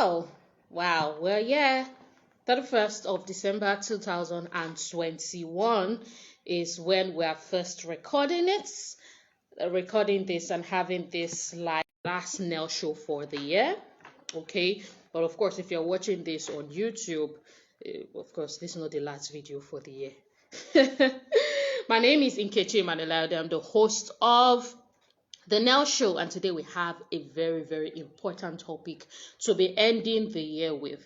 Oh, wow. Well, yeah. 31st of December 2021 is when we are first recording it, recording this and having this like last NEL show for the year. Okay. But of course, if you're watching this on YouTube, of course, this is not the last video for the year. My name is Nkechi Manelade. I'm the host of the NEL Show, and today we have a very, very important topic to be ending the year with.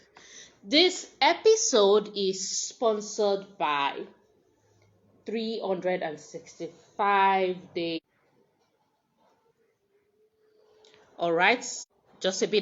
This episode is sponsored by 365 Days. All right, just a bit.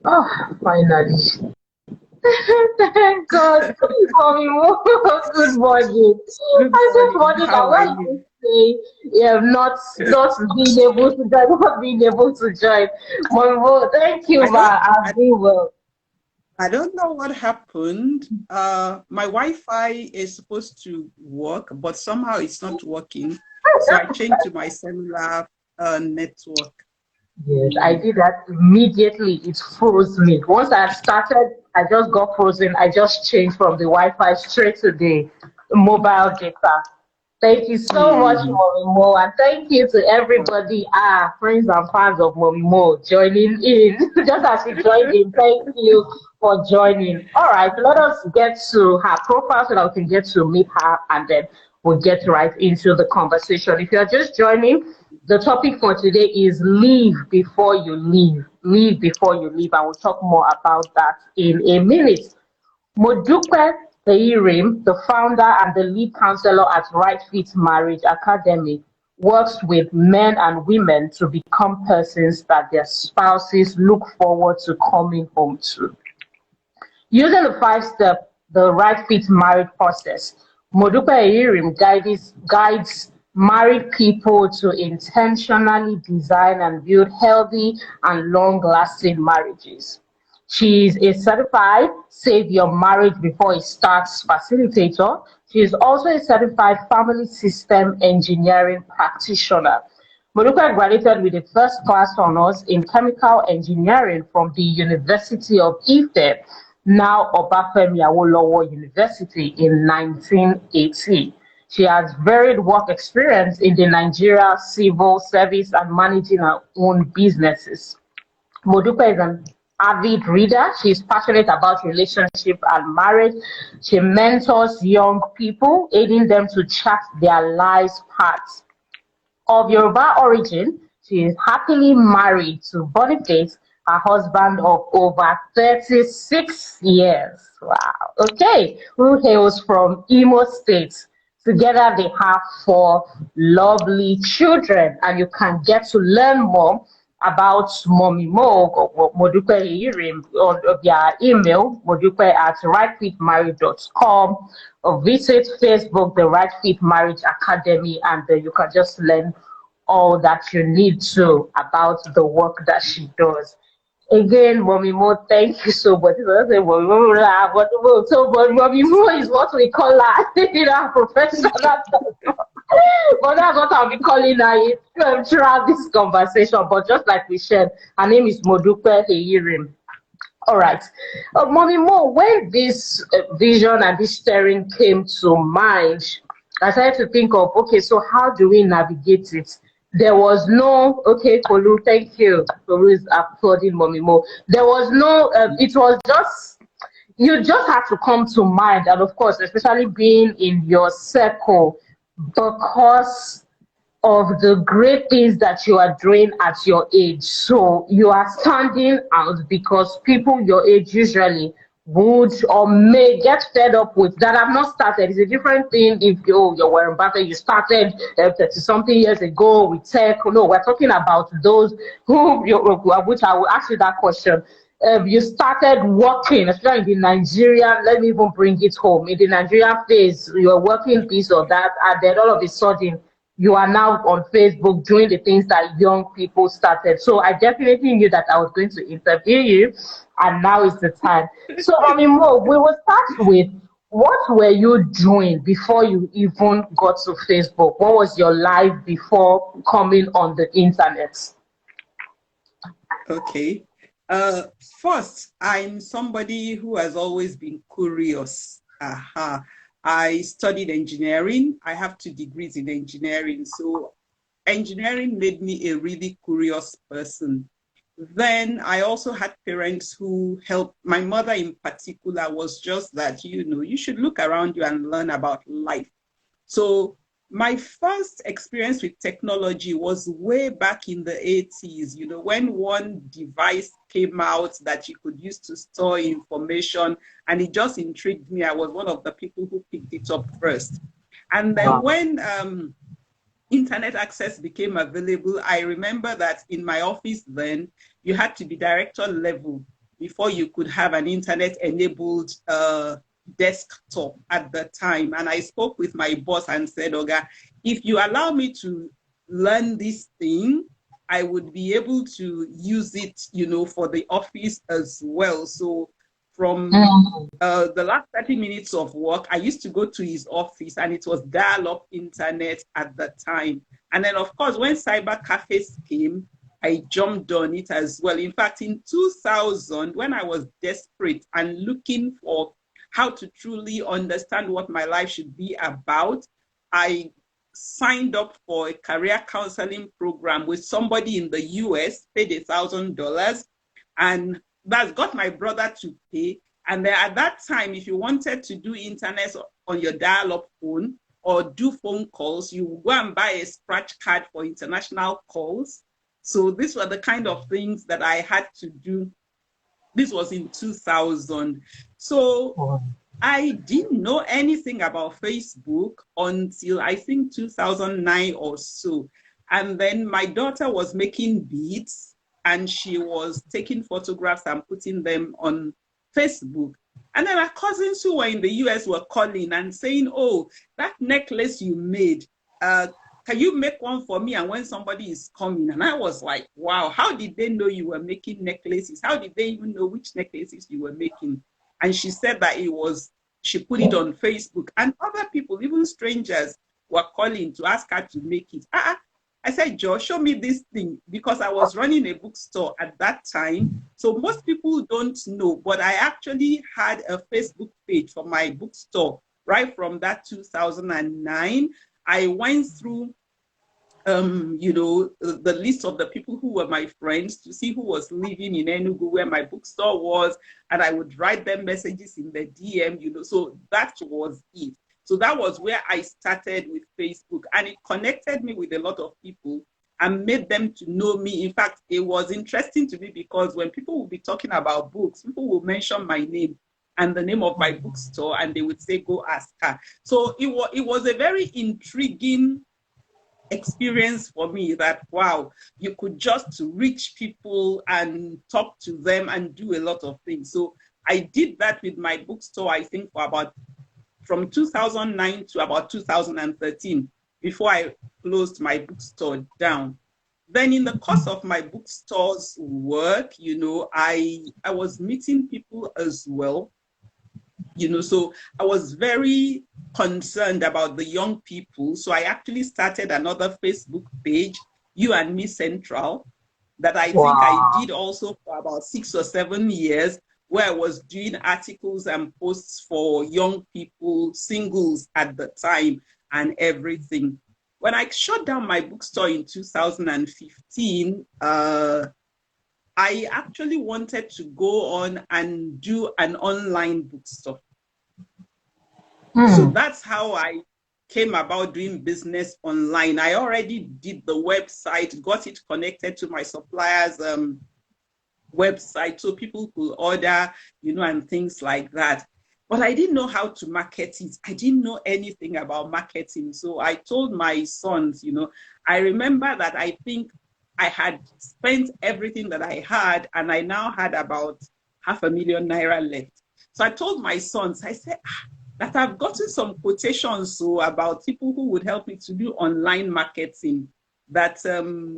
Oh, finally. Thank God. Mommy, good morning. Good I just morning. wanted that How are why you? you say not being able to join, not being able to join. Mommy, well, thank you, I don't ma. I'm I, doing well. I don't know what happened. My Wi-Fi is supposed to work, but somehow it's not working. So I changed to my cellular network. Yes, I did that immediately. It froze me. Once I started, I just got frozen. I just changed from the Wi-Fi straight to the mobile data. Thank you so much, Mm. Mommy Mo, and thank you to everybody, friends and fans of Mommy Mo, joining in. Just as you joined in, thank you for joining. All right, let us get to her profile so that we can get to meet her, and then we'll get right into the conversation. If you're just joining, the topic for today is leave before you leave. Leave before you leave. I will talk more about that in a minute. Modupe Ehirim, the founder and the lead counselor at Right Fit Marriage Academy, works with men and women to become persons that their spouses look forward to coming home to. Using the five-step, the Right Fit marriage process, Modupe Ehirim guides married people to intentionally design and build healthy and long-lasting marriages. She is a certified Save Your Marriage Before It Starts facilitator. She is also a certified family system engineering practitioner. Modupe graduated with a first class honors in chemical engineering from the University of Ife, now Obafemi Awolowo University, in 1980. She has varied work experience in the Nigeria civil service and managing her own businesses. Modupe is an avid reader. She's passionate about relationship and marriage. She mentors young people, aiding them to chart their lives paths. Of Yoruba origin, she is happily married to Boniface, her husband of over 36 years. Wow. Okay, who hails from Imo State. Together they have four lovely children, and you can get to learn more about Mommy Mo or Modupe Ehirim on their email, modupe@rightfitmarriage.com, or visit Facebook, the Right Fit Marriage Academy, and you can just learn all that you need to about the work that she does. Again, Mommy Mo, thank you so much. Mommy Mo, so Mommy Mo is what we call her in our professional term. But that's what I'll be calling her throughout this conversation. But just like we shared, her name is Modupe Ehirim. All right. Mommy Mo, when this vision and this steering came to mind, I started to think of, okay, so how do we navigate it? There was no, okay, Kolu, thank you. Kolu is applauding Mommy Mo. There was no, it was just, you just had to come to mind. And of course, especially being in your circle, because of the great things that you are doing at your age. So you are standing out because people your age usually would or may get fed up with that have not started. It's a different thing if you're Warren Buffett, you started 30 something years ago with tech. No, we're talking about those which I will ask you that question. You started working, especially in the Nigerian, let me even bring it home. In the Nigerian phase, you were working this or that, and then all of a sudden, you are now on Facebook doing the things that young people started. So I definitely knew that I was going to interview you, and now is the time. So, Mo, we will start with what were you doing before you even got to Facebook? What was your life before coming on the internet? Okay. First, I'm somebody who has always been curious. Aha. I studied engineering. I have 2 degrees in engineering. So engineering made me a really curious person. Then I also had parents who helped. My mother in particular was just that, you should look around you and learn about life. So my first experience with technology was way back in the 80s, when one device came out that you could use to store information, and it just intrigued me. I was one of the people who picked it up first. And then when internet access became available, I remember that in my office then, you had to be director level before you could have an internet-enabled desktop at the time. And I spoke with my boss and said, Oga, if you allow me to learn this thing, I would be able to use it, for the office as well. So from the last 30 minutes of work, I used to go to his office, and it was dial-up internet at the time. And then, of course, when cyber cafes came, I jumped on it as well. In fact, in 2000, when I was desperate and looking for how to truly understand what my life should be about, I signed up for a career counseling program with somebody in the US, paid $1,000, and that's got my brother to pay. And then at that time, if you wanted to do internet on your dial-up phone or do phone calls, you go and buy a scratch card for international calls. So these were the kind of things that I had to do. This was in 2000. So I didn't know anything about Facebook until I think 2009 or so. And then my daughter was making beads and she was taking photographs and putting them on Facebook. And then our cousins who were in the US were calling and saying, oh, that necklace you made, can you make one for me? And when somebody is coming, and I was like, wow, how did they know you were making necklaces? How did they even know which necklaces you were making? And she said that she put it on Facebook, and other people, even strangers, were calling to ask her to make it. I said, Joe, show me this thing, because I was running a bookstore at that time. So most people don't know, but I actually had a Facebook page for my bookstore right from that 2009. I went through the list of the people who were my friends to see who was living in Enugu, where my bookstore was, and I would write them messages in the DM, so that was it. So that was where I started with Facebook, and it connected me with a lot of people and made them to know me. In fact, it was interesting to me because when people would be talking about books, people would mention my name and the name of my bookstore, and they would say, go ask her. So it was a very intriguing experience for me that, wow, you could just reach people and talk to them and do a lot of things. So I did that with my bookstore, I think, for from 2009 to about 2013, before I closed my bookstore down. Then in the course of my bookstore's work, I was meeting people as well. So I was very concerned about the young people. So I actually started another Facebook page, You and Me Central, that I think I did also for about 6 or 7 years, where I was doing articles and posts for young people, singles at the time and everything. When I shut down my bookstore in 2015, I actually wanted to go on and do an online bookstore. So that's how I came about doing business online. I already did the website, got it connected to my supplier's website so people could order, and things like that. But I didn't know how to market it. I didn't know anything about marketing. So I told my sons, I remember that I think I had spent everything that I had, and I now had about $500,000 naira left. So I told my sons, I said, that I've gotten some quotations about people who would help me to do online marketing. That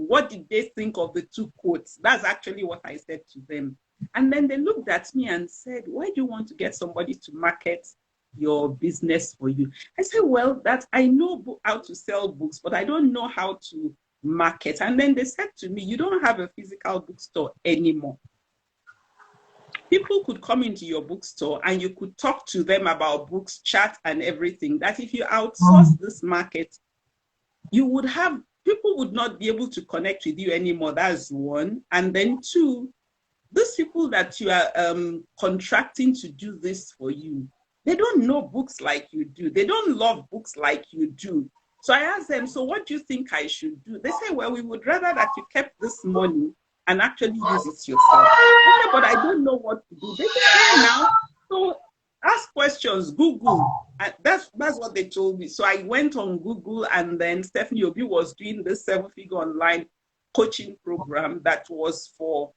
what did they think of the 2 quotes? That's actually what I said to them. And then they looked at me and said, why do you want to get somebody to market your business for you? I said, well, that I know how to sell books, but I don't know how to market. And then they said to me, you don't have a physical bookstore anymore. People could come into your bookstore and you could talk to them about books, chat and everything. That if you outsource this market, people would not be able to connect with you anymore. That's one. And then 2, these people that you are contracting to do this for you, they don't know books like you do. They don't love books like you do. So I asked them, so what do you think I should do? They say, well, we would rather that you kept this money and actually use it yourself. Okay, but I don't know what to do. They say now, so ask questions, Google. And that's what they told me. So I went on Google, and then Stephanie Obi was doing this 7-figure online coaching program that was for,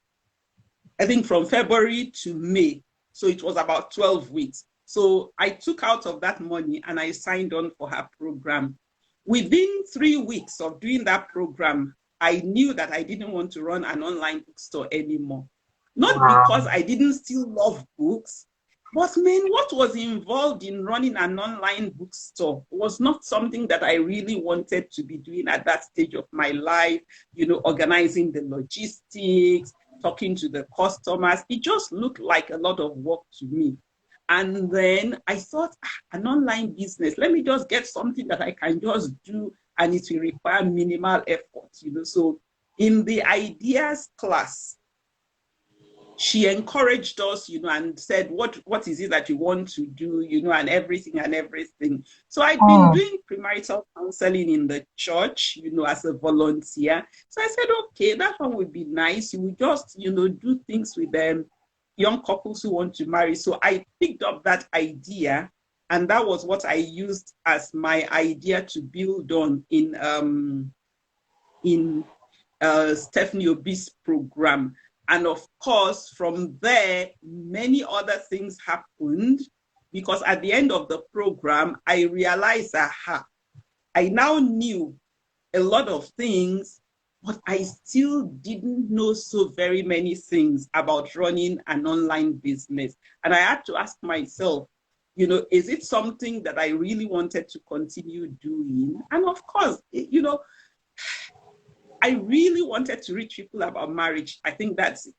I think, from February to May. So it was about 12 weeks. So I took out of that money and I signed on for her program. Within 3 weeks of doing that program, I knew that I didn't want to run an online bookstore anymore. Not because I didn't still love books. But man, what was involved in running an online bookstore was not something that I really wanted to be doing at that stage of my life, organizing the logistics, talking to the customers. It just looked like a lot of work to me. And then I thought, an online business, let me just get something that I can just do and it will require minimal effort, So in the ideas class, she encouraged us, and said, what is it that you want to do, and everything. So I'd been doing premarital counseling in the church, as a volunteer. So I said, okay, that one would be nice. You would just, do things with them, young couples who want to marry. So I picked up that idea, and that was what I used as my idea to build on in Stephanie Obi's program. And of course, from there, many other things happened, because at the end of the program, I realized, I now knew a lot of things, but I still didn't know so very many things about running an online business. And I had to ask myself, is it something that I really wanted to continue doing? And of course, I really wanted to reach people about marriage. I think that's it.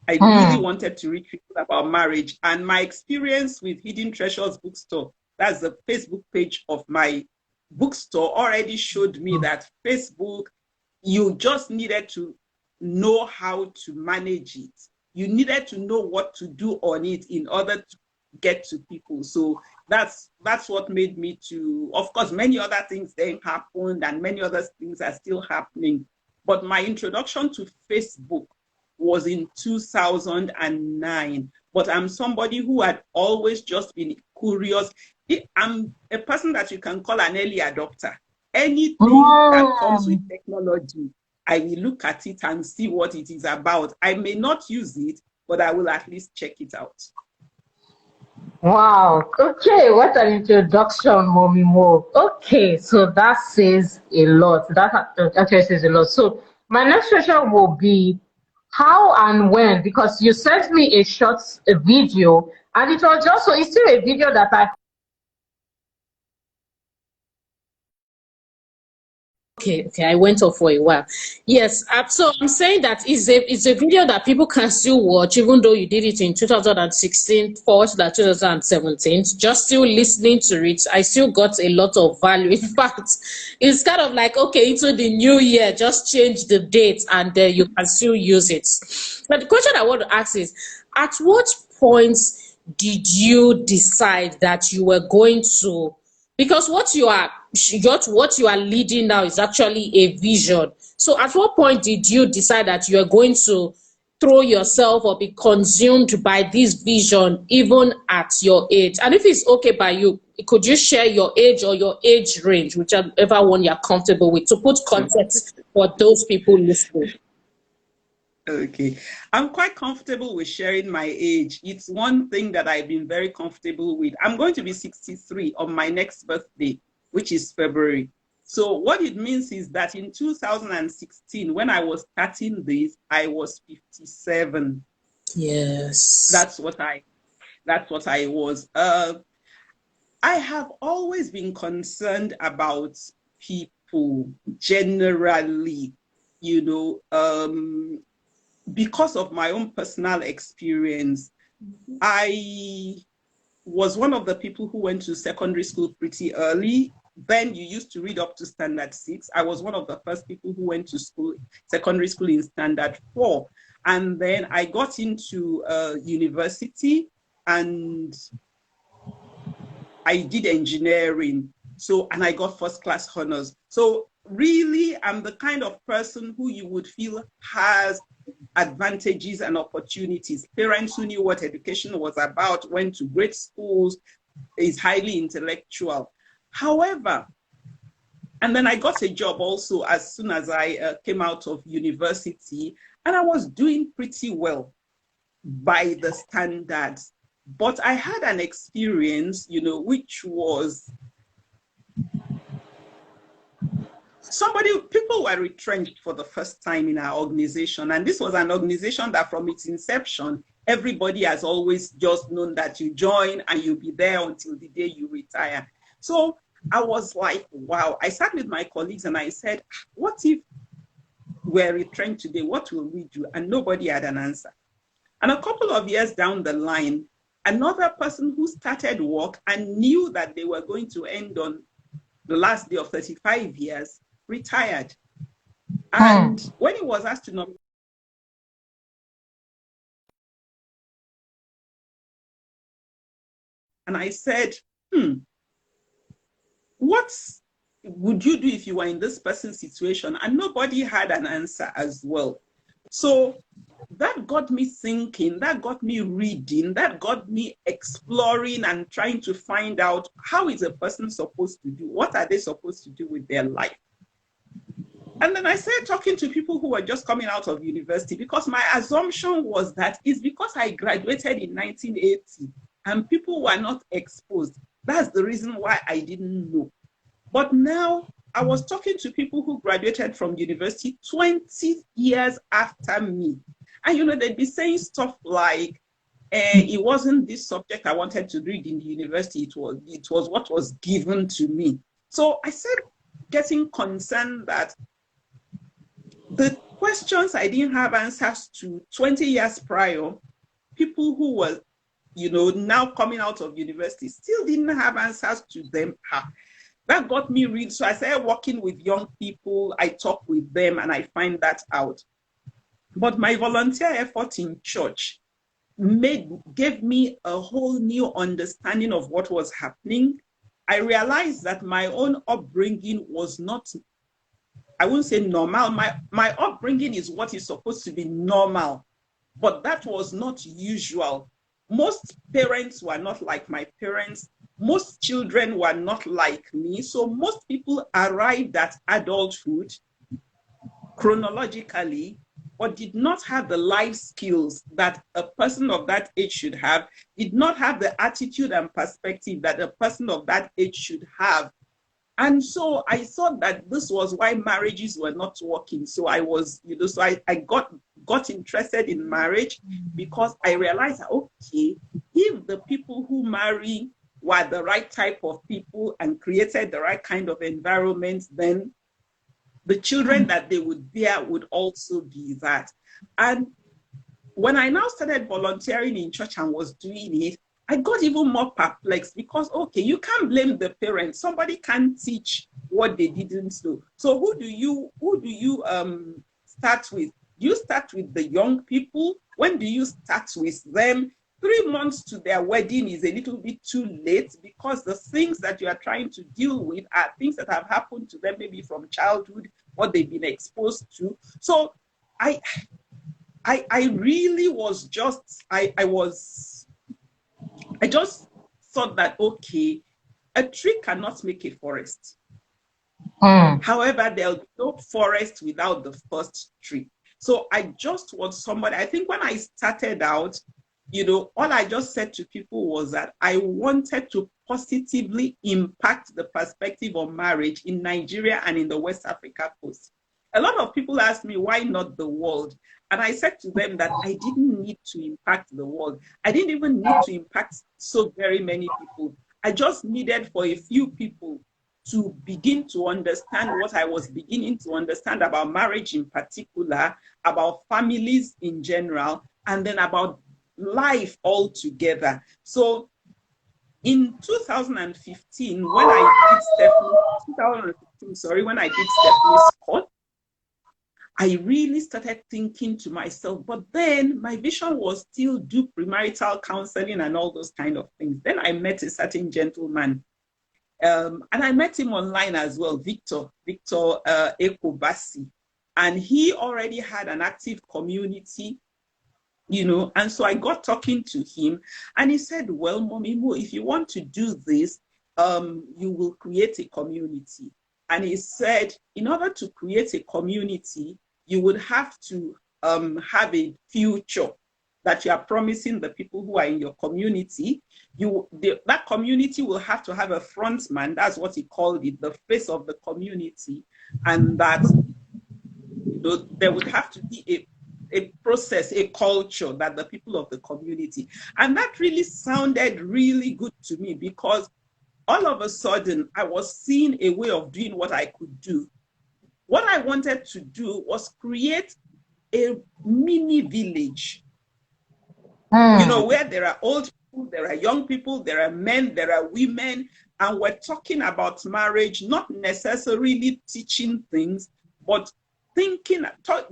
I really wanted to reach people about marriage. And my experience with Hidden Treasures Bookstore, that's the Facebook page of my bookstore, already showed me that Facebook, you just needed to know how to manage it. You needed to know what to do on it in order to get to people. So that's what made me to, of course, many other things then happened and many other things are still happening. But my introduction to Facebook was in 2009. But I'm somebody who had always just been curious. I'm a person that you can call an early adopter. Anything that comes with technology, I will look at it and see what it is about. I may not use it, but I will at least check it out. Wow. Okay, what an introduction, Mommy Mo. Okay, so that says a lot. That actually says a lot. So my next question will be how and when, because you sent me a short video, and it was just, so it's still a video that I. Okay, I went off for a while. Yes, so I'm saying that it's a video that people can still watch, even though you did it in 2016, forward to 2017. Just still listening to it, I still got a lot of value. In fact, it's kind of like, okay, into the new year, just change the date and you can still use it. But the question I want to ask is, at what point did you decide that you were going to, because what you are leading now is actually a vision. So at what point did you decide that you are going to throw yourself or be consumed by this vision, even at your age? And if it's okay by you, could you share your age or your age range, whichever one you're comfortable with, to put context for those people listening? Okay, I'm quite comfortable with sharing my age. It's one thing that I've been very comfortable with. I'm going to be 63 on my next birthday, which is February. So what it means is that in 2016, when I was starting this, I was 57. Yes. That's what I was. I have always been concerned about people generally, because of my own personal experience. I was one of the people who went to secondary school pretty early. Then you used to read up to standard 6. I was one of the first people who went to secondary school in standard 4. And then I got into university and I did engineering. And I got first class honors. So really, I'm the kind of person who you would feel has advantages and opportunities. Parents who knew what education was about, went to great schools, is highly intellectual. However, and then I got a job also as soon as I came out of university, and I was doing pretty well by the standards. But I had an experience, which was people were retrenched for the first time in our organization. And this was an organization that from its inception, everybody has always just known that you join and you'll be there until the day you retire. So I was like, wow. I sat with my colleagues and I said, what if we're retrenched today? What will we do? And nobody had an answer. And a couple of years down the line, another person who started work and knew that they were going to end on the last day of 35 years retired. And when he was asked to nominate, and I said, what would you do if you were in this person's situation? And nobody had an answer as well. So that got me thinking, that got me reading, that got me exploring and trying to find out, how is a person supposed to do? What are they supposed to do with their life? And then I started talking to people who were just coming out of university, because my assumption was that it's because I graduated in 1980 and people were not exposed. That's the reason why I didn't know. But now I was talking to people who graduated from university 20 years after me. And, you know, they'd be saying stuff like, it wasn't this subject I wanted to read in the university. It was what was given to me. So I started getting concerned that the questions I didn't have answers to 20 years prior, people who were, you know, now coming out of university still didn't have answers to them. That got me read. So I started working with young people. I talk with them and I find that out. But my volunteer effort in church gave me a whole new understanding of what was happening. I realized that my own upbringing was not, I wouldn't say normal. My upbringing is what is supposed to be normal, but that was not usual. Most parents were not like my parents. Most children were not like me. So most people arrived at adulthood chronologically, but did not have the life skills that a person of that age should have, did not have the attitude and perspective that a person of that age should have. And so I thought that this was why marriages were not working. So I was, you know, so I got interested in marriage, because I realized, okay, if the people who marry were the right type of people and created the right kind of environment, then the children that they would bear would also be that. And when I now started volunteering in church and was doing it, I got even more perplexed, because, okay, you can't blame the parents. Somebody can't teach what they didn't know. So who do you start with? Do you start with the young people? When do you start with them? 3 months to their wedding is a little bit too late, because the things that you are trying to deal with are things that have happened to them, maybe from childhood, what they've been exposed to. So I really was just, I just thought that, okay, a tree cannot make a forest. However, there'll be no forest without the first tree. So I just want somebody, I think when I started out, you know, all I just said to people was that I wanted to positively impact the perspective of marriage in Nigeria and in the West Africa coast. A lot of people asked me, why not the world? And I said to them that I didn't need to impact the world. I didn't even need to impact so very many people. I just needed for a few people to begin to understand what I was beginning to understand about marriage in particular, about families in general, and then about life altogether. So in 2015, when I did Stephanie's course, I really started thinking to myself, but then my vision was still do premarital counseling and all those kind of things. Then I met a certain gentleman, and I met him online as well, Victor Ekobasi, and he already had an active community, you know, and so I got talking to him, and he said, well, Mommy Mo, if you want to do this, you will create a community. And he said, in order to create a community, you would have to have a future that you are promising the people who are in your community. That community will have to have a front man. That's what he called it, the face of the community. And that, you know, there would have to be a process, a culture that the people of the community. And that really sounded really good to me, because all of a sudden I was seeing a way of doing what I could do. What I wanted to do was create a mini village, you know, where there are old people, there are young people, there are men, there are women, and we're talking about marriage, not necessarily teaching things, but thinking,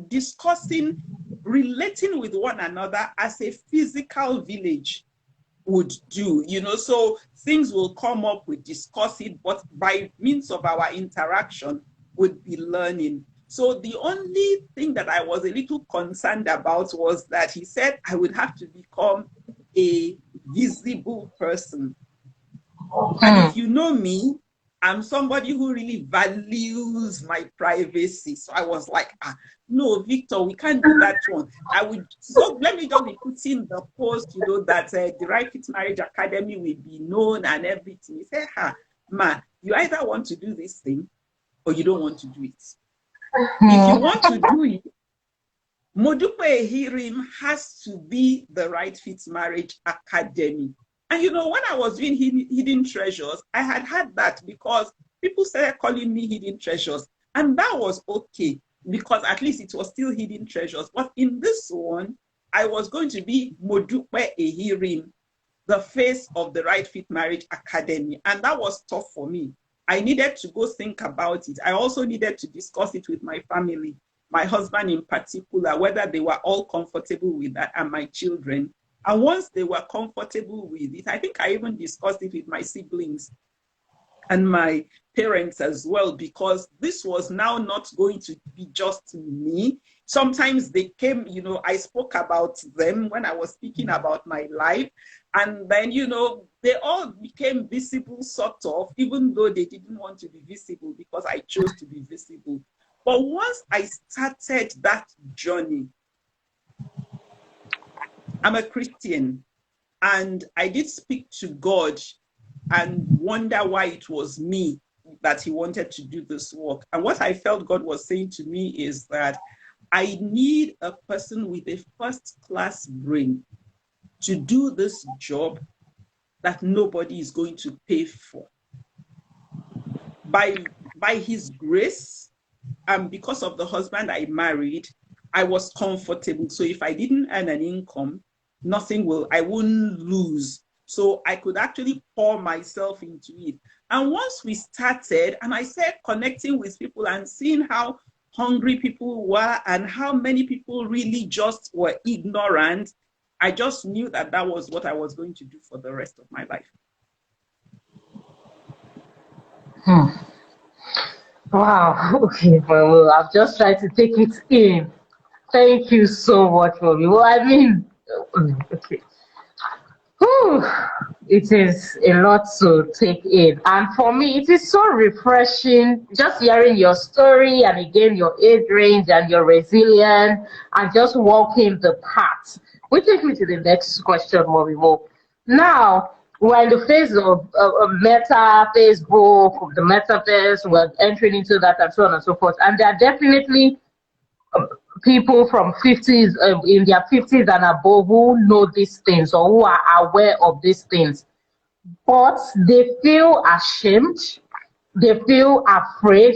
discussing, relating with one another as a physical village would do, you know. So things will come up, we discuss it, but by means of our interaction, would be learning. So the only thing that I was a little concerned about was that he said I would have to become a visible person. And if you know me, I'm somebody who really values my privacy. So I was like, no, Victor, we can't do that one. So let me just be putting the post, you know, that the Right Fit Marriage Academy will be known and everything. He said, ma, you either want to do this thing or you don't want to do it. If you want to do it, Modupe Ehirim has to be the Right Fit Marriage Academy. And you know, when I was doing Hidden Treasures, I had that because people started calling me Hidden Treasures. And that was okay, because at least it was still Hidden Treasures. But in this one, I was going to be Modupe Ehirim, the face of the Right Fit Marriage Academy. And that was tough for me. I needed to go think about it. I also needed to discuss it with my family, my husband in particular, whether they were all comfortable with that, and my children. And once they were comfortable with it, I think I even discussed it with my siblings and my parents as well, because this was now not going to be just me. Sometimes they came, you know, I spoke about them when I was speaking about my life. And then, you know, they all became visible, sort of, even though they didn't want to be visible, because I chose to be visible. But once I started that journey, I'm a Christian, and I did speak to God and wonder why it was me that he wanted to do this work. And what I felt God was saying to me is that I need a person with a first-class brain to do this job that nobody is going to pay for. By his grace, and because of the husband I married, I was comfortable. So if I didn't earn an income, I wouldn't lose. So I could actually pour myself into it. And once we started, and I started connecting with people and seeing how hungry people were and how many people really just were ignorant, I just knew that that was what I was going to do for the rest of my life. Wow. Okay, well, I've just tried to take it in. Thank you so much, Mommy. Well, I mean, okay. Whew, it is a lot to take in. And for me, it is so refreshing just hearing your story, and again, your age range and your resilience, and just walking the path. Which takes me to the next question, Mommy Mo. Now, we're in the phase of Meta, Facebook, the metaverse, we're entering into that and so on and so forth. And there are definitely people from 50s, in their 50s and above, who know these things or who are aware of these things, but they feel ashamed, they feel afraid,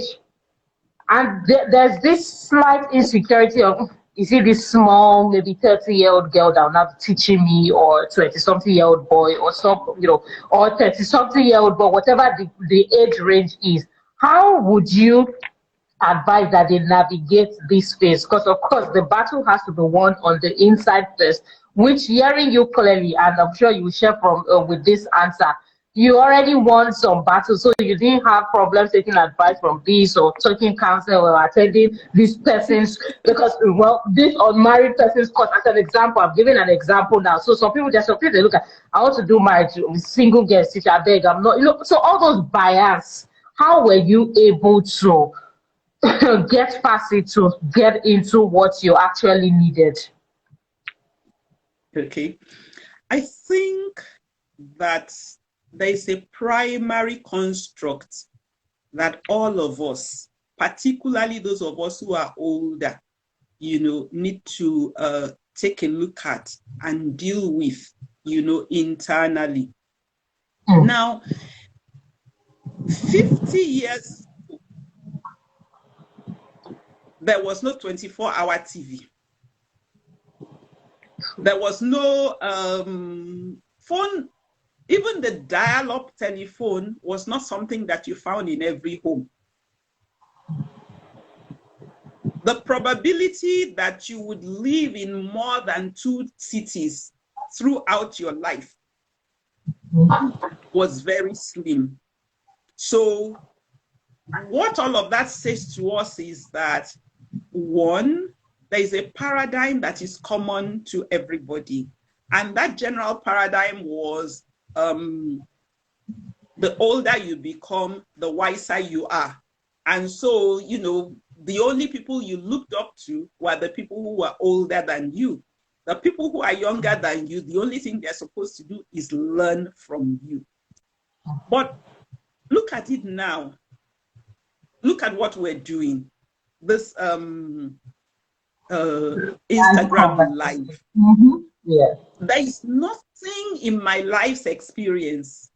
and there's this slight insecurity of, is it this small, maybe 30-year-old girl that will not be teaching me, or 20-something-year-old boy, or some, you know, or 30-something-year-old boy, whatever the age range is. How would you advise that they navigate this phase? Because of course the battle has to be won on the inside first, which, hearing you clearly, and I'm sure you will share from with this answer, you already won some battles, so you didn't have problems taking advice from this, or taking counsel, or attending this person's, because, well, this unmarried person's course, as an example. I'm giving an example now. So some people, they look at, I want to do marriage with single girls, teacher, I beg, I'm not, you know. So all those bias, how were you able to get past it to get into what you actually needed? Okay. I think that there is a primary construct that all of us, particularly those of us who are older, need to take a look at and deal with, internally. Now, 50 years ago, there was no 24-hour TV. There was no phone. Even the dial-up telephone was not something that you found in every home. The probability that you would live in more than 2 cities throughout your life was very slim. So what all of that says to us is that, one, there is a paradigm that is common to everybody. And that general paradigm was the older you become, the wiser you are. And so, the only people you looked up to were the people who were older than you. The people who are younger than you, the only thing they're supposed to do is learn from you. But look at it now. Look at what we're doing. This Instagram live. Yes. There is nothing in my life's experience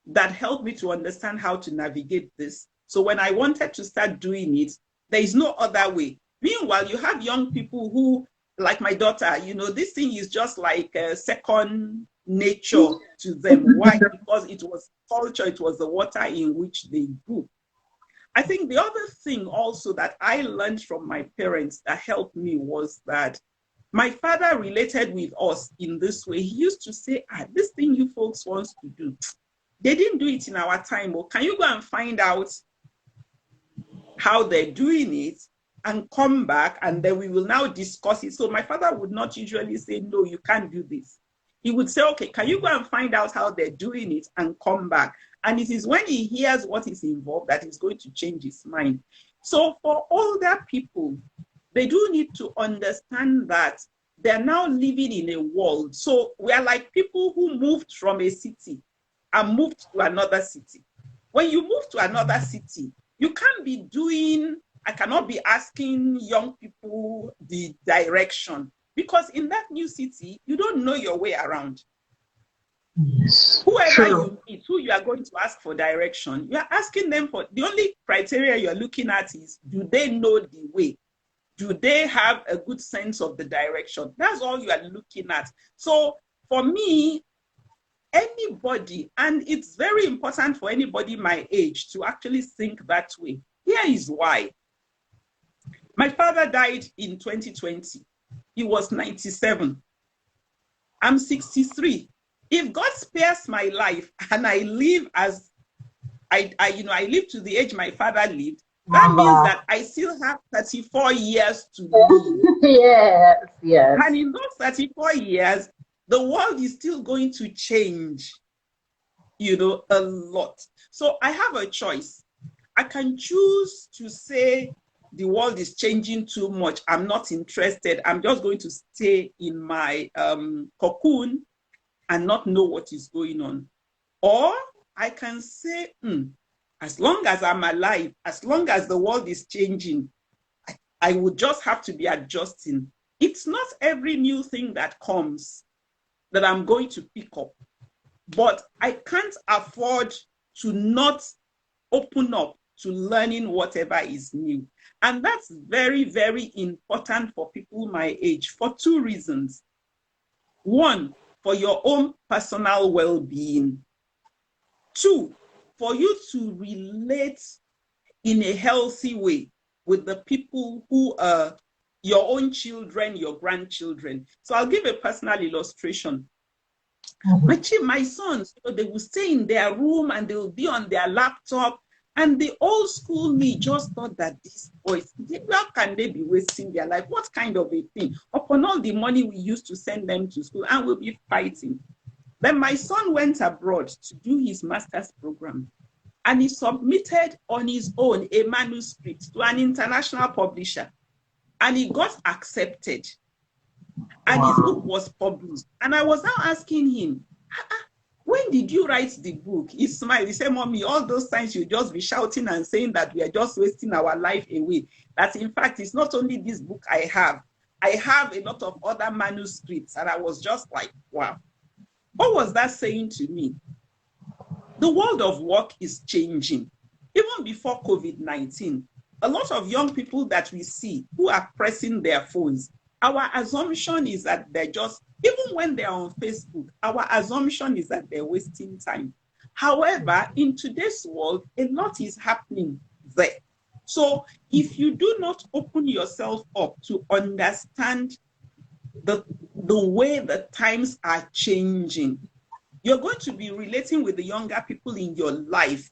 that helped me to understand how to navigate this. So when I wanted to start doing it, there is no other way. Meanwhile, you have young people who, like my daughter, this thing is just like second nature to them. Why? Because it was culture, it was the water in which they grew. I think the other thing also that I learned from my parents that helped me was that my father related with us in this way. He used to say, this thing you folks want to do, they didn't do it in our time. Or can you go and find out how they're doing it and come back, and then we will now discuss it. So my father would not usually say, no, you can't do this. He would say, okay, can you go and find out how they're doing it and come back? And it is when he hears what is involved that he's going to change his mind. So for older people, they do need to understand that they're now living in a world. So we are like people who moved from a city and moved to another city. When you move to another city, you can't be I cannot be asking young people the direction, because in that new city, you don't know your way around. Yes. Whoever you meet, who you are going to ask for direction, you are asking them for, the only criteria you're looking at is, do they know the way? Do they have a good sense of the direction? That's all you are looking at. So for me, anybody, and it's very important for anybody my age to actually think that way. Here is why. My father died in 2020. He was 97. I'm 63. If God spares my life and I live as I live to the age my father lived, that means that I still have 34 years to live. Yes, yes. And in those 34 years, the world is still going to change, a lot. So I have a choice. I can choose to say the world is changing too much. I'm not interested. I'm just going to stay in my cocoon and not know what is going on. Or I can say, as long as I'm alive, as long as the world is changing, I would just have to be adjusting. It's not every new thing that comes that I'm going to pick up, but I can't afford to not open up to learning whatever is new. And that's very, very important for people my age for 2 reasons. 1, for your own personal well-being. 2, for you to relate in a healthy way with the people who are your own children, your grandchildren. So I'll give a personal illustration. My sons, they will stay in their room and they will be on their laptop. And the old school me just thought that these boys, how can they be wasting their life? What kind of a thing? Upon all the money we used to send them to school, and we'll be fighting. Then my son went abroad to do his master's program, and he submitted on his own a manuscript to an international publisher, and he got accepted, and his book was published. And I was now asking him, when did you write the book? He smiled. He said, Mommy, all those times you just be shouting and saying that we are just wasting our life away. That in fact, it's not only this book I have a lot of other manuscripts. And I was just like, wow. What was that saying to me? The world of work is changing. Even before COVID-19, a lot of young people that we see who are pressing their phones, our assumption is that they're just, even when they're on Facebook, our assumption is that they're wasting time. However, in today's world, a lot is happening there. So if you do not open yourself up to understand the way the times are changing, you're going to be relating with the younger people in your life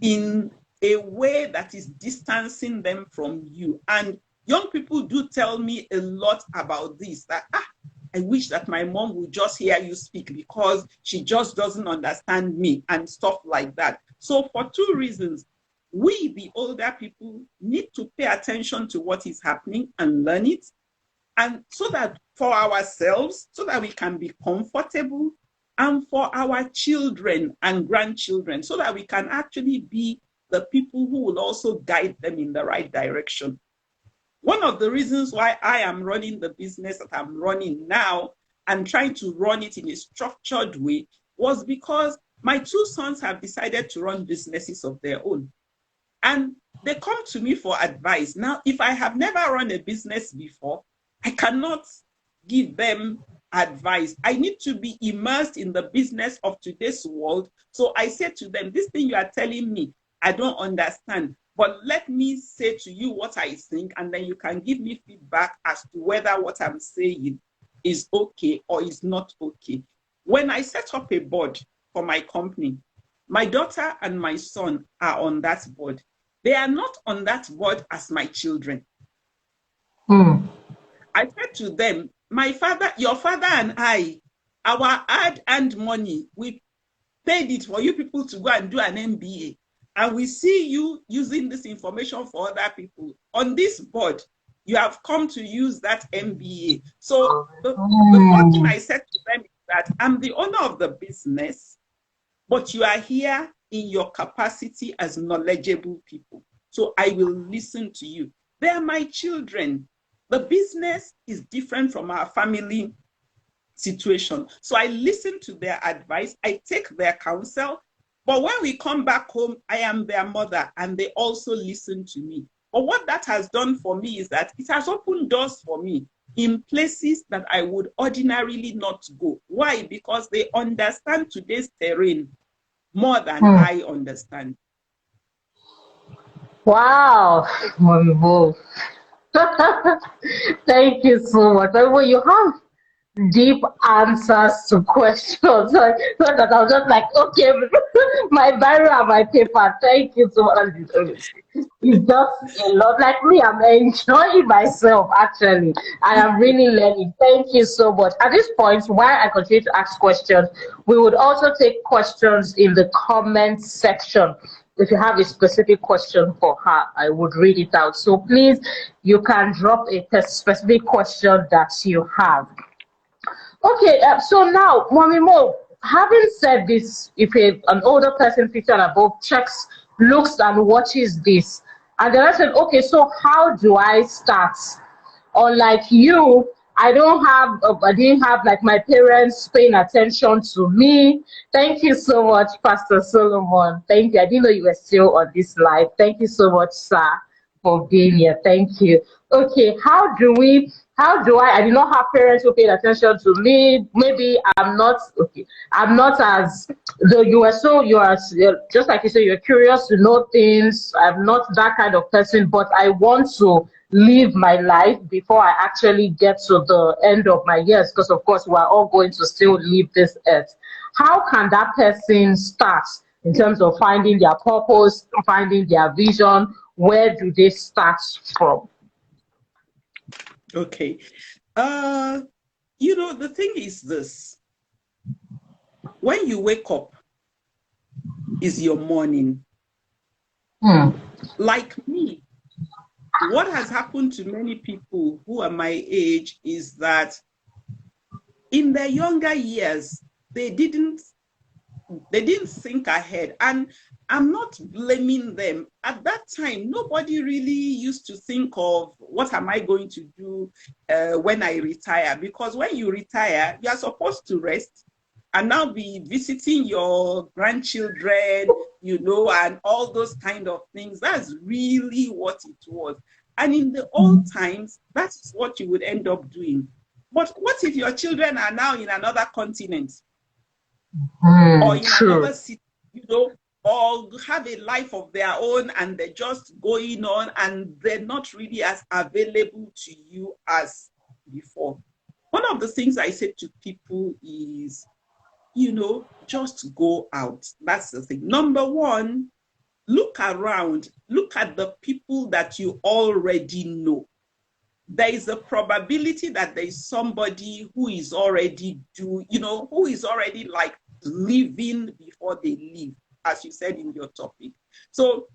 in a way that is distancing them from you. And young people do tell me a lot about this, that, I wish that my mom would just hear you speak because she just doesn't understand me and stuff like that. So for two reasons, we, the older people, need to pay attention to what is happening and learn it. And so that for ourselves, so that we can be comfortable, and for our children and grandchildren, so that we can actually be the people who will also guide them in the right direction. One of the reasons why I am running the business that I'm running now and trying to run it in a structured way was because my two sons have decided to run businesses of their own. And they come to me for advice. Now, if I have never run a business before, I cannot give them advice. I need to be immersed in the business of today's world. So I said to them, this thing you are telling me, I don't understand, but let me say to you what I think, and then you can give me feedback as to whether what I'm saying is okay or is not okay. When I set up a board for my company, my daughter and my son are on that board. They are not on that board as my children. I said to them, my father, your father and I, our hard-earned money, we paid it for you people to go and do an MBA. And we see you using this information for other people. On this board, you have come to use that MBA. So the first thing I said to them is that I'm the owner of the business, but you are here in your capacity as knowledgeable people. So I will listen to you. They are my children. The business is different from our family situation. So I listen to their advice. I take their counsel. But when we come back home, I am their mother and they also listen to me. But what that has done for me is that it has opened doors for me in places that I would ordinarily not go. Why? Because they understand today's terrain more than I understand. Wow, Modupe. Thank you so much. Well, you have deep answers to questions. So that I was just like, okay, my Bible and my paper. Thank you so much. It's just a lot. Like me, I'm enjoying myself actually. I am really learning. Thank you so much. At this point, while I continue to ask questions, we would also take questions in the comment section. If you have a specific question for her, I would read it out. So please, you can drop a specific question that you have. Okay, so now, Mommy Mo, having said this, if an older person 50 and above checks, looks and watches this, and then I said, okay, so how do I start? Unlike you, I didn't have like my parents paying attention to me. Thank you so much, Pastor Solomon. Thank you. I didn't know you were still on this live. Thank you so much, sir, for being here. Thank you. Okay, how do I did not have parents who paid attention to me. Maybe I'm not as though you are just like you say, you're curious to know things. I'm not that kind of person, but I want to live my life before I actually get to the end of my years, because of course we're all going to still leave this earth. How can that person start in terms of finding their purpose, finding their vision? Where do they start from? Okay. The thing is this. When you wake up is your morning. Like me, what has happened to many people who are my age is that in their younger years, they didn't they didn't think ahead. And I'm not blaming them. At that time, nobody really used to think of what am I going to do when I retire? Because when you retire, you are supposed to rest and now be visiting your grandchildren, and all those kind of things. That's really what it was. And in the old times, that's what you would end up doing. But what if your children are now in another continent or in another city, or have a life of their own, and they're just going on and they're not really as available to you as before? One of the things I say to people is, just go out. That's the thing. Number one, look around, look at the people that you already know. There is a probability that there is somebody who is already who is already like living before they leave, as you said in your topic. So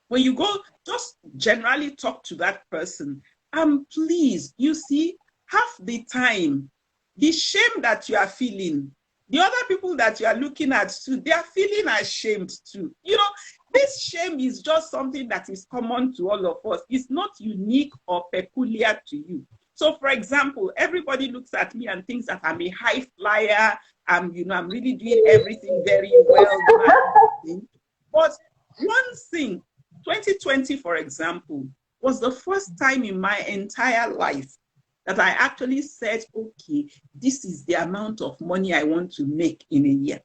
when you go, just generally talk to that person. And please, you see, half the time, the shame that you are feeling, the other people that you are looking at too, they are feeling ashamed too. This shame is just something that is common to all of us. It's not unique or peculiar to you. So, for example, everybody looks at me and thinks that I'm a high flyer. I'm really doing everything very well. But one thing, 2020, for example, was the first time in my entire life that I actually said, okay, this is the amount of money I want to make in a year.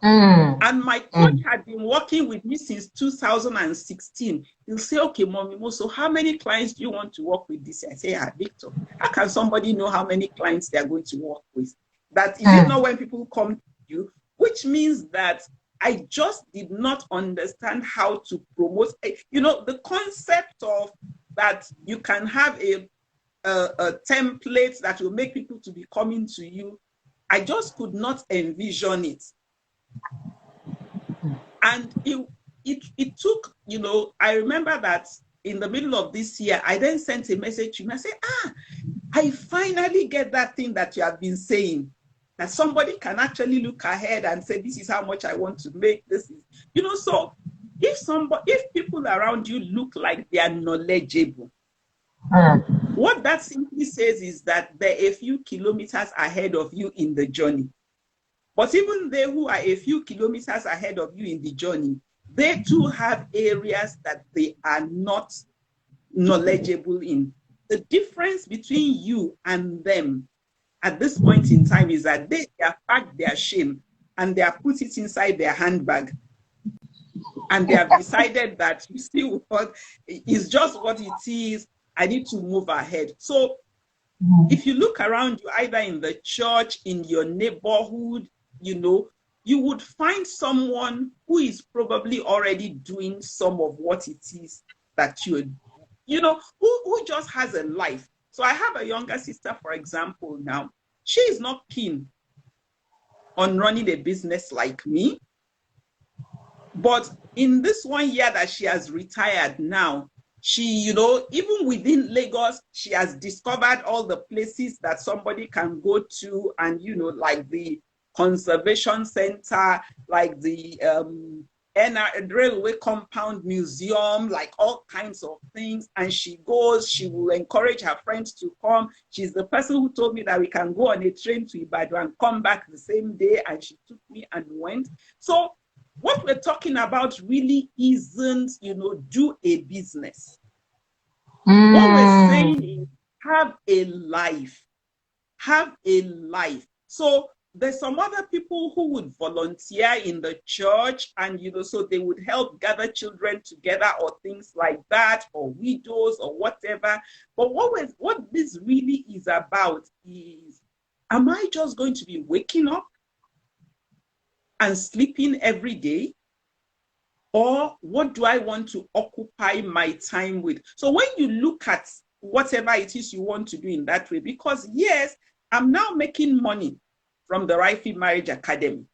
And my coach had been working with me since 2016. He'll say, okay, Mommy, so how many clients do you want to work with this year? I say, Victor, how can somebody know how many clients they are going to work with? That is it not when people come to you, which means that I just did not understand how to promote, the concept of that you can have a template that will make people to be coming to you. I just could not envision it. And it took, I remember that in the middle of this year, I then sent a message to him. I said, I finally get that thing that you have been saying, that somebody can actually look ahead and say, this is how much I want to make. This is, so if people around you look like they are knowledgeable, what that simply says is that they're a few kilometers ahead of you in the journey. But even they who are a few kilometers ahead of you in the journey, they too have areas that they are not knowledgeable in. The difference between you and them at this point in time is that they have packed their shame and they have put it inside their handbag. And they have decided that, you see what, it's just what it is. I need to move ahead. So if you look around you, either in the church, in your neighborhood, you would find someone who is probably already doing some of what it is that you're, who just has a life. So I have a younger sister, for example, now. She is not keen on running a business like me. But in this 1 year that she has retired now, she, even within Lagos, she has discovered all the places that somebody can go to, and, like the conservation center, like the railway compound museum, like all kinds of things. And she goes, she will encourage her friends to come. She's the person who told me that we can go on a train to Ibadan and come back the same day. And she took me and went. So what we're talking about really isn't, do a business. What we're saying is have a life. Have a life. So there's some other people who would volunteer in the church, and so they would help gather children together or things like that, or widows or whatever. But what this really is about is, am I just going to be waking up and sleeping every day? Or what do I want to occupy my time with? So when you look at whatever it is you want to do in that way, because yes, I'm now making money from the Rife Marriage Academy,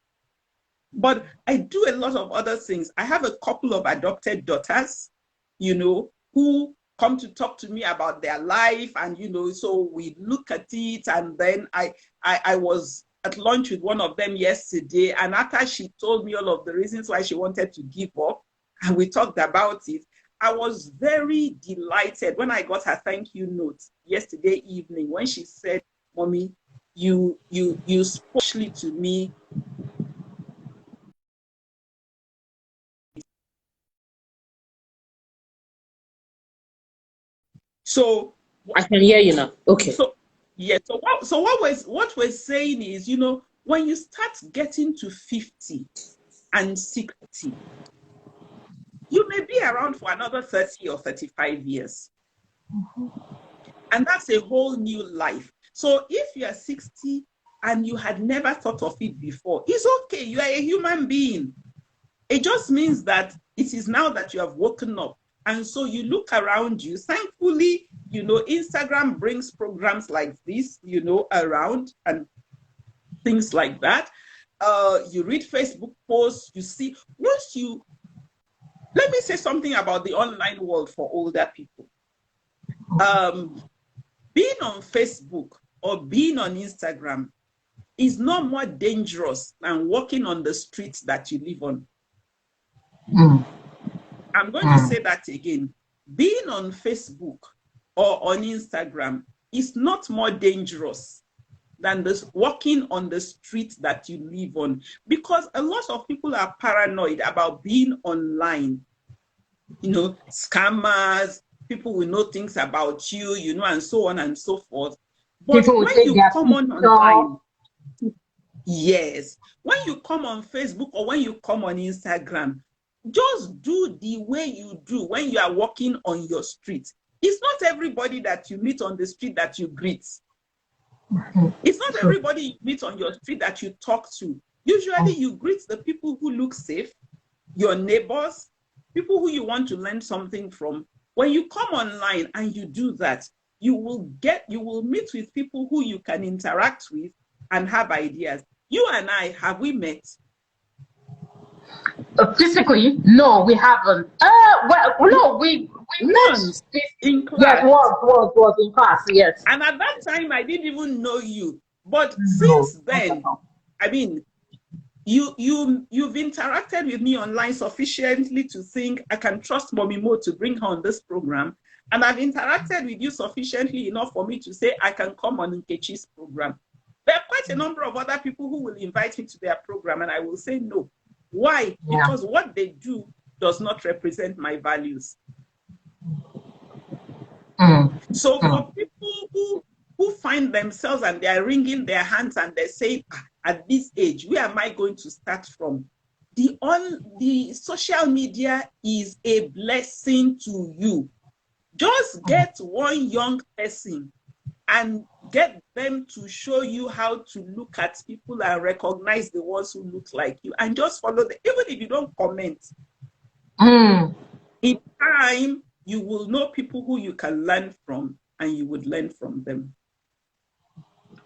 but I do a lot of other things. I have a couple of adopted daughters, who come to talk to me about their life, and so we look at it. And then I was at lunch with one of them yesterday, and after she told me all of the reasons why she wanted to give up, and we talked about it, I was very delighted when I got her thank you note yesterday evening when she said, "Mommy, you spoke to me." So I can hear you now. Okay. So yeah. So what we're saying is, when you start getting to 50 and 60, you may be around for another 30 or 35 years. And that's a whole new life. So if you are 60 and you had never thought of it before, it's okay. You are a human being. It just means that it is now that you have woken up. And so you look around you. Thankfully, Instagram brings programs like this, around and things like that. You read Facebook posts, you see, let me say something about the online world for older people. Being on Facebook or being on Instagram is not more dangerous than walking on the streets that you live on. I'm going to say that again. Being on Facebook or on Instagram is not more dangerous than this walking on the street that you live on, because a lot of people are paranoid about being online. Scammers, people will know things about you, and so on and so forth. But when you come online, yes, when you come on Facebook or when you come on Instagram, just do the way you do when you are walking on your street. It's not everybody that you meet on the street that you greet. It's not everybody you meet on your street that you talk to. Usually you greet the people who look safe, your neighbors, people who you want to learn something from. When you come online and you do that, you will meet with people who you can interact with and have ideas. You and I, have we met? Physically, no, we haven't. No, we met in class. Yes, was in class, yes. And at that time, I didn't even know you. But since then, I mean, you've interacted with me online sufficiently to think I can trust Mommy Mo to bring her on this program. And I've interacted with you sufficiently enough for me to say I can come on Nkechi's program. There are quite a number of other people who will invite me to their program, and I will say no. Why? Yeah. Because what they do does not represent my values. So for people who find themselves and they are wringing their hands and they say, at this age, where am I going to start from? The social media is a blessing to you. Just get one young person and get them to show you how to look at people and recognize the ones who look like you, and just follow them. Even if you don't comment, in time, you will know people who you can learn from, and you would learn from them.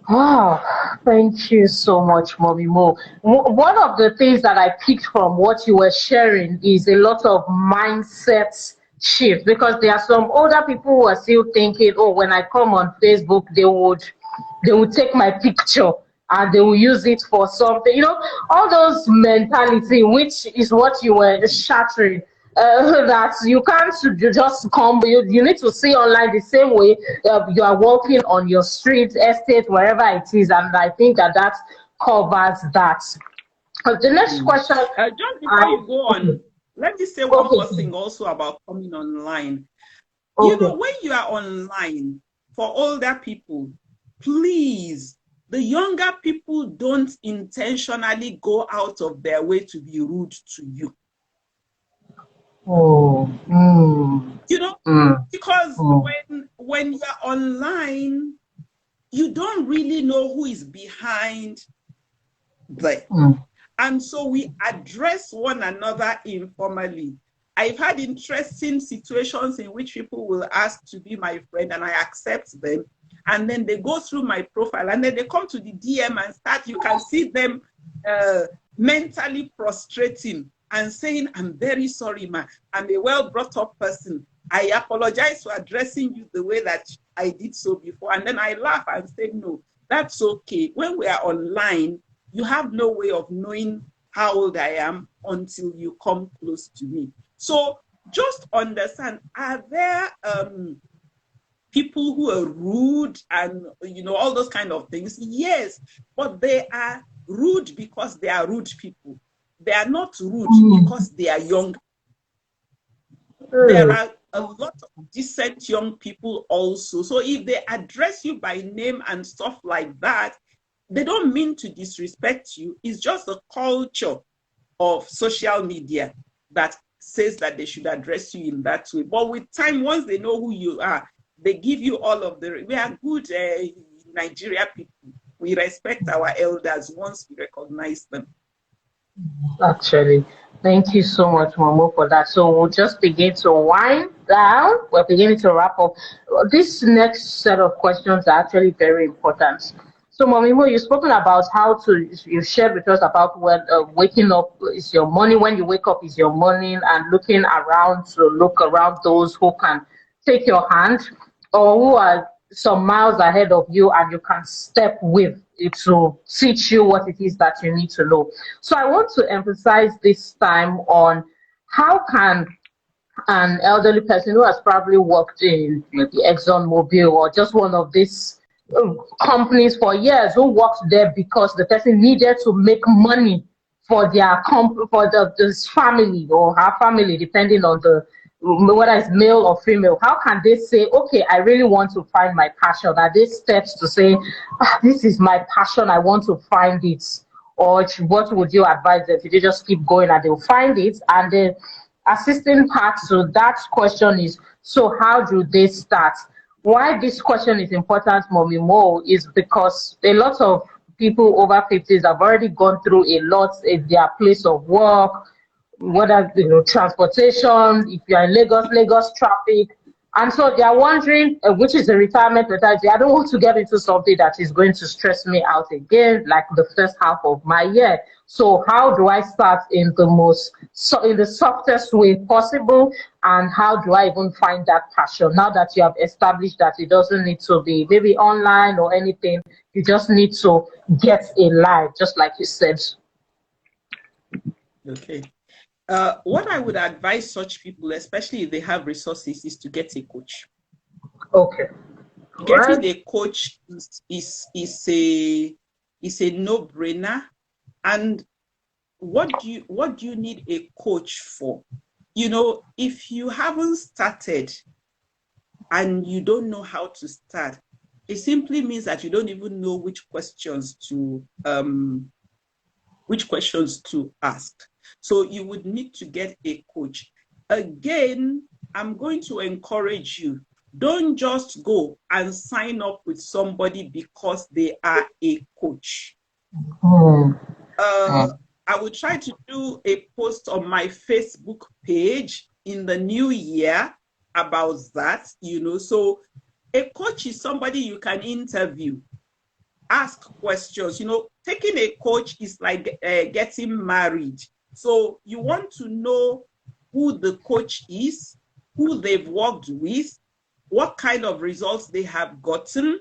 Oh, thank you so much, Mommy Mo. One of the things that I picked from what you were sharing is a lot of mindset shift, because there are some older people who are still thinking, oh, when I come on Facebook, they would take my picture and they will use it for something, all those mentality, which is what you were shattering. That you can't just come, you need to see online the same way you are walking on your street, estate, wherever it is, and I think that covers that. The next question. Just before you go on, let me say one more thing also about coming online. When you are online, for older people, please, the younger people don't intentionally go out of their way to be rude to you. Because when you're online, you don't really know who is behind there. And so we address one another informally. I've had interesting situations in which people will ask to be my friend and I accept them. And then they go through my profile and then they come to the DM and you can see them mentally prostrating and saying, I'm very sorry, ma. I'm a well brought up person. I apologize for addressing you the way that I did so before. And then I laugh and say, no, That's okay. When we are online, you have no way of knowing how old I am until you come close to me. So just understand, are there people who are rude and, you know, all those kind of things? Yes, but they are rude because they are rude people. They are not rude because they are young. There are a lot of decent young people also. So if they address you by name and stuff like that, they don't mean to disrespect you. It's just the culture of social media that says that they should address you in that way. But with time, once they know who you are, they give you all of the, we are good Nigeria people. We respect our elders once we recognize them. Actually, thank you so much, Momo, for that. So we'll just begin to wind down. We're beginning to wrap up. This next set of questions are actually very important. So, Momimo, you've spoken about how to, you shared with us about when waking up is your morning, when you wake up is your morning, and looking around to look around those who can take your hand or who are some miles ahead of you and you can step with it to teach you what it is that you need to know. So I want to emphasize this time on how can an elderly person who has probably worked in maybe ExxonMobil or just one of these companies for years, who worked there because the person needed to make money for their this family or her family, depending on the whether it's male or female. How can they say, okay, I really want to find my passion? Are there steps to say, this is my passion, I want to find it? Or what would you advise them? Did you just keep going and they'll find it? And the assisting part to that question is, so how do they start? Why this question is important, Mommy Mo, is because a lot of people over 50s have already gone through a lot in their place of work, whether transportation, if you're in Lagos traffic, and so they are wondering, which is the retirement mentality. I don't want to get into something that is going to stress me out again, like the first half of my year. So how do I start in the softest way possible? And how do I even find that passion? Now that you have established that it doesn't need to be maybe online or anything, you just need to get a life, just like you said. Okay. What I would advise such people, especially if they have resources, is to get a coach. Okay. Getting a coach is a no-brainer. And what do you need a coach for? If you haven't started and you don't know how to start, it simply means that you don't even know which questions to ask. So you would need to get a coach. Again, I'm going to encourage you. Don't just go and sign up with somebody because they are a coach. I will try to do a post on my Facebook page in the new year about that, So a coach is somebody you can interview, ask questions. Taking a coach is like getting married. So you want to know who the coach is, who they've worked with, what kind of results they have gotten.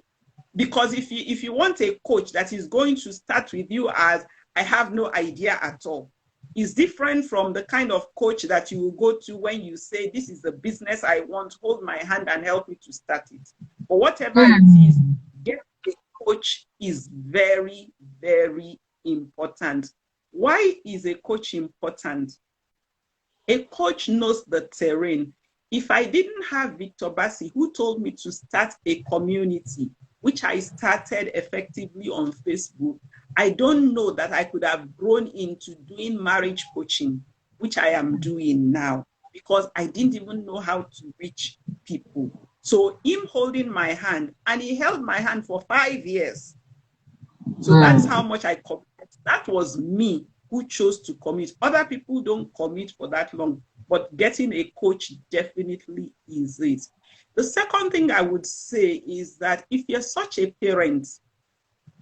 Because if you want a coach that is going to start with you as, I have no idea at all, is different from the kind of coach that you will go to when you say, this is the business I want, hold my hand and help me to start it. But whatever it is, get a coach is very, very important. Why is a coach important? A coach knows the terrain. If I didn't have Victor Bassi, who told me to start a community, which I started effectively on Facebook, I don't know that I could have grown into doing marriage coaching, which I am doing now, because I didn't even know how to reach people. So him holding my hand, and he held my hand for 5 years. So that's how much I committed. That was me who chose to commit. Other people don't commit for that long, but getting a coach definitely is it. The second thing I would say is that if you're such a parent,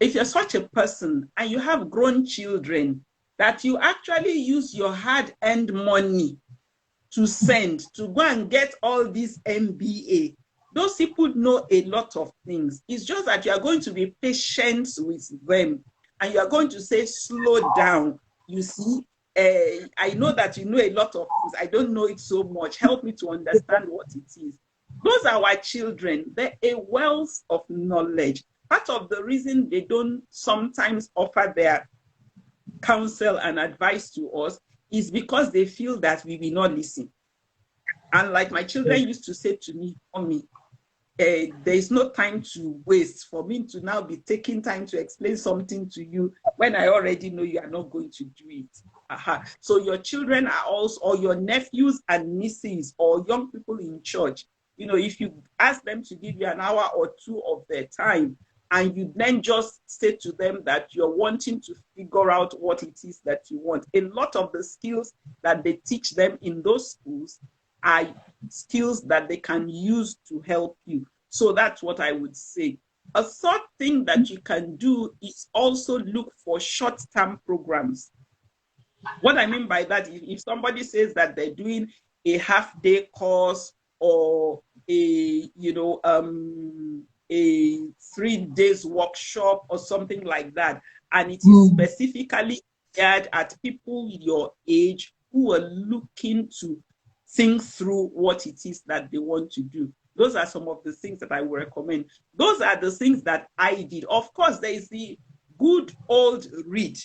if you're such a person and you have grown children, that you actually use your hard-earned money to send to go and get all these MBA, Those people know a lot of things. It's just that you are going to be patient with them and you are going to say, slow down. You see, I know that you know a lot of things. I don't know it so much. Help me to understand what it is. Those are our children. They're a wealth of knowledge. Part of the reason they don't sometimes offer their counsel and advice to us is because they feel that we will not listen. And like my children used to say to me, Mommy, there is no time to waste for me to now be taking time to explain something to you when I already know you are not going to do it. So your children are also, or your nephews and nieces or young people in church, you know, if you ask them to give you an hour or two of their time and you then just say to them that you're wanting to figure out what it is that you want, a lot of the skills that they teach them in those schools are skills that they can use to help you. So that's what I would say. A third thing that you can do is also look for short-term programs. What I mean by that, if somebody says that they're doing a half-day course or a 3 days workshop or something like that, and it is specifically geared at people your age who are looking to think through what it is that they want to do. Those are some of the things that I would recommend. Those are the things that I did. Of course, there is the good old read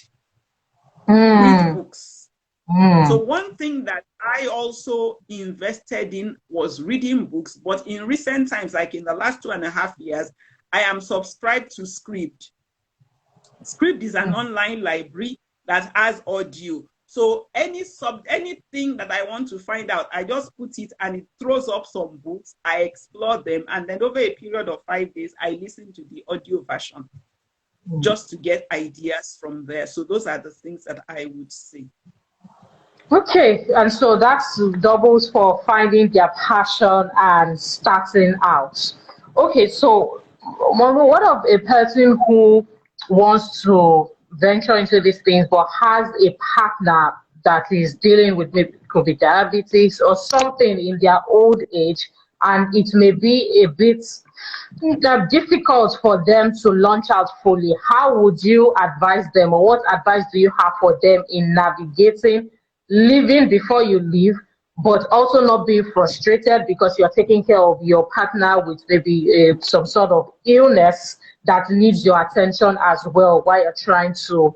books. So one thing that I also invested in was reading books, but in recent times, like in the last 2.5 years, I am subscribed to Script. Script is an online library that has audio. So anything that I want to find out, I just put it and it throws up some books. I explore them, and then over a period of 5 days, I listen to the audio version just to get ideas from there. So those are the things that I would say. Okay, and so that's doubles for finding their passion and starting out. Okay, so what of a person who wants to venture into these things but has a partner that is dealing with maybe could be diabetes or something in their old age, and it may be a bit difficult for them to launch out fully? How would you advise them, or what advice do you have for them in navigating living before you leave, but also not being frustrated because you're taking care of your partner with maybe some sort of illness that needs your attention as well while you're trying to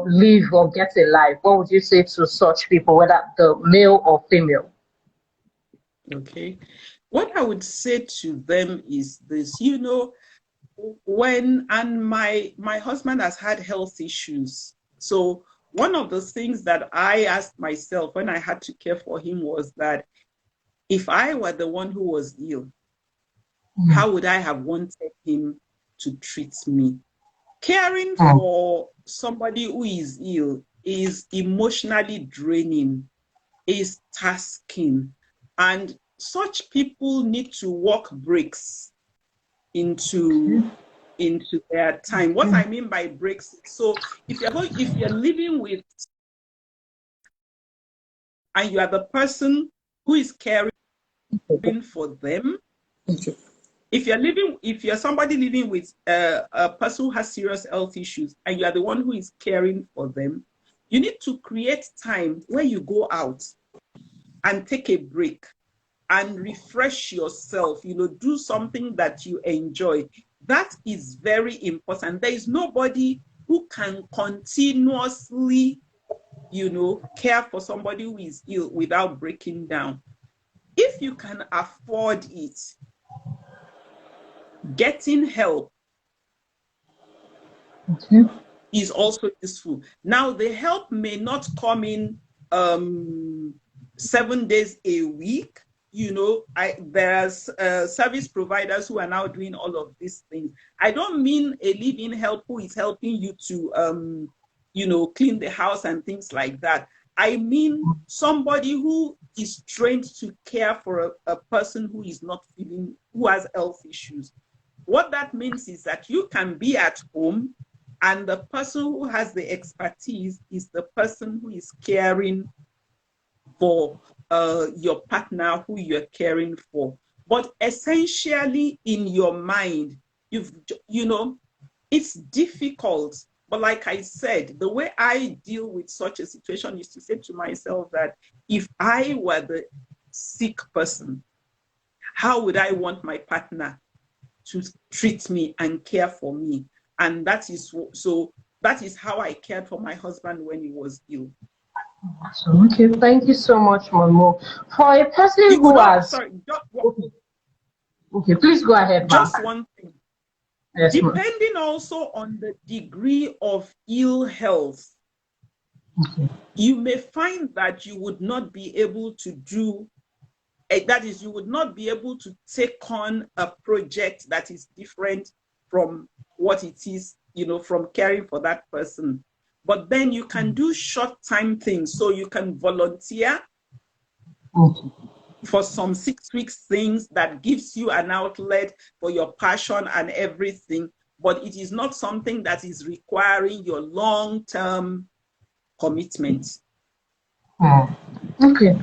live or get a life? What would you say to such people, whether the male or female? Okay. What I would say to them is this, you know, my husband has had health issues. So one of the things that I asked myself when I had to care for him was that if I were the one who was ill, how would I have wanted him to treat me? Caring for somebody who is ill is emotionally draining, is tasking, and such people need to work breaks into their time. What I mean by breaks, so if you're living with and you are the person who is caring for them, if you're somebody living with a person who has serious health issues and you are the one who is caring for them, you need to create time where you go out and take a break and refresh yourself, you know, do something that you enjoy. That is very important. There is nobody who can continuously, you know, care for somebody who is ill without breaking down. If you can afford it, getting help is also useful. Now, the help may not come in 7 days a week. You know, there's service providers who are now doing all of these things. I don't mean a live-in help who is helping you to, you know, clean the house and things like that. I mean somebody who is trained to care for a person who is not feeling, who has health issues. What that means is that you can be at home and the person who has the expertise is the person who is caring for your partner who you're caring for. But essentially in your mind, it's difficult. But like I said, the way I deal with such a situation is to say to myself that if I were the sick person, how would I want my partner to treat me and care for me? And that is how I cared for my husband when he was ill. Okay, thank you so much, Momo. For a person You who could has sorry, okay, please go ahead, ma'am. just one thing. Yes, Depending also on the degree of ill health, you may find that you would not be able to do, that is, you would not be able to take on a project that is different from what it is, from caring for that person. But then you can do short-time things. So you can volunteer for some 6 weeks things that gives you an outlet for your passion and everything. But it is not something that is requiring your long-term commitment. Okay.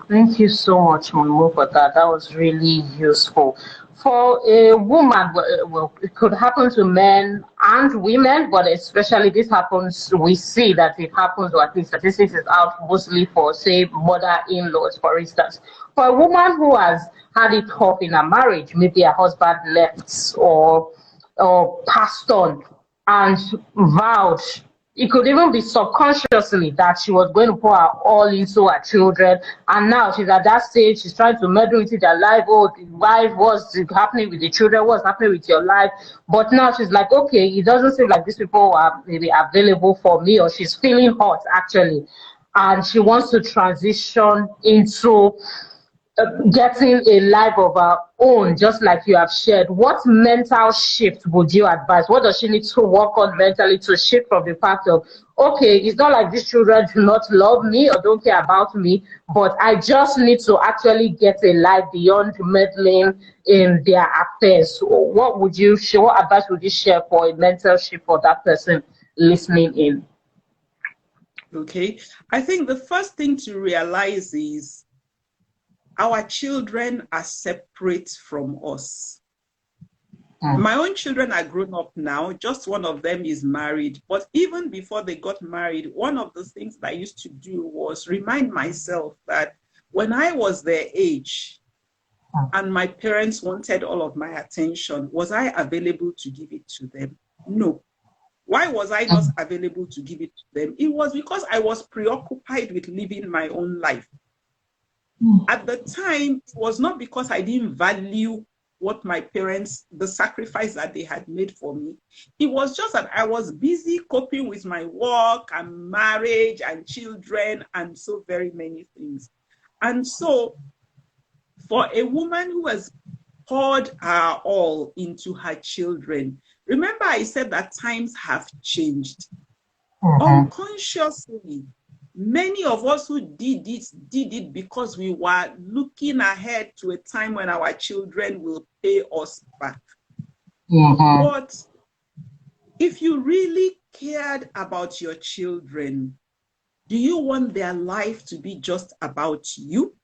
Thank you so much, Momo, for that. That was really useful. For a woman, well, it could happen to men and women, but especially this happens, we see that it happens, or at least statistics is out mostly for, say, mother-in-laws, for instance. For a woman who has had it tough in a marriage, maybe her husband left or passed on and vowed, it could even be subconsciously, that she was going to pour her all into her children, and now she's at that stage, she's trying to meddle into their life. Oh, the wife, what's happening with the children, what's happening with your life? But now she's like, okay, it doesn't seem like these people are maybe available for me, or she's feeling hot actually, and she wants to transition into getting a life of her own, just like you have shared. What mental shift would you advise? What does she need to work on mentally to shift from the fact of, okay, it's not like these children do not love me or don't care about me, but I just need to actually get a life beyond meddling in their affairs? So what would you share? What advice would you share for a mental shift for that person listening in? Okay, I think the first thing to realize is our children are separate from us. My own children are grown up now. Just one of them is married. But even before they got married, one of the things that I used to do was remind myself that when I was their age and my parents wanted all of my attention, was I available to give it to them? No. Why was I not available to give it to them? It was because I was preoccupied with living my own life. At the time, it was not because I didn't value what my parents, the sacrifice that they had made for me. It was just that I was busy coping with my work and marriage and children and so very many things. And so for a woman who has poured her all into her children, remember I said that times have changed. Unconsciously, many of us who did it because we were looking ahead to a time when our children will pay us back. But if you really cared about your children, do you want their life to be just about you?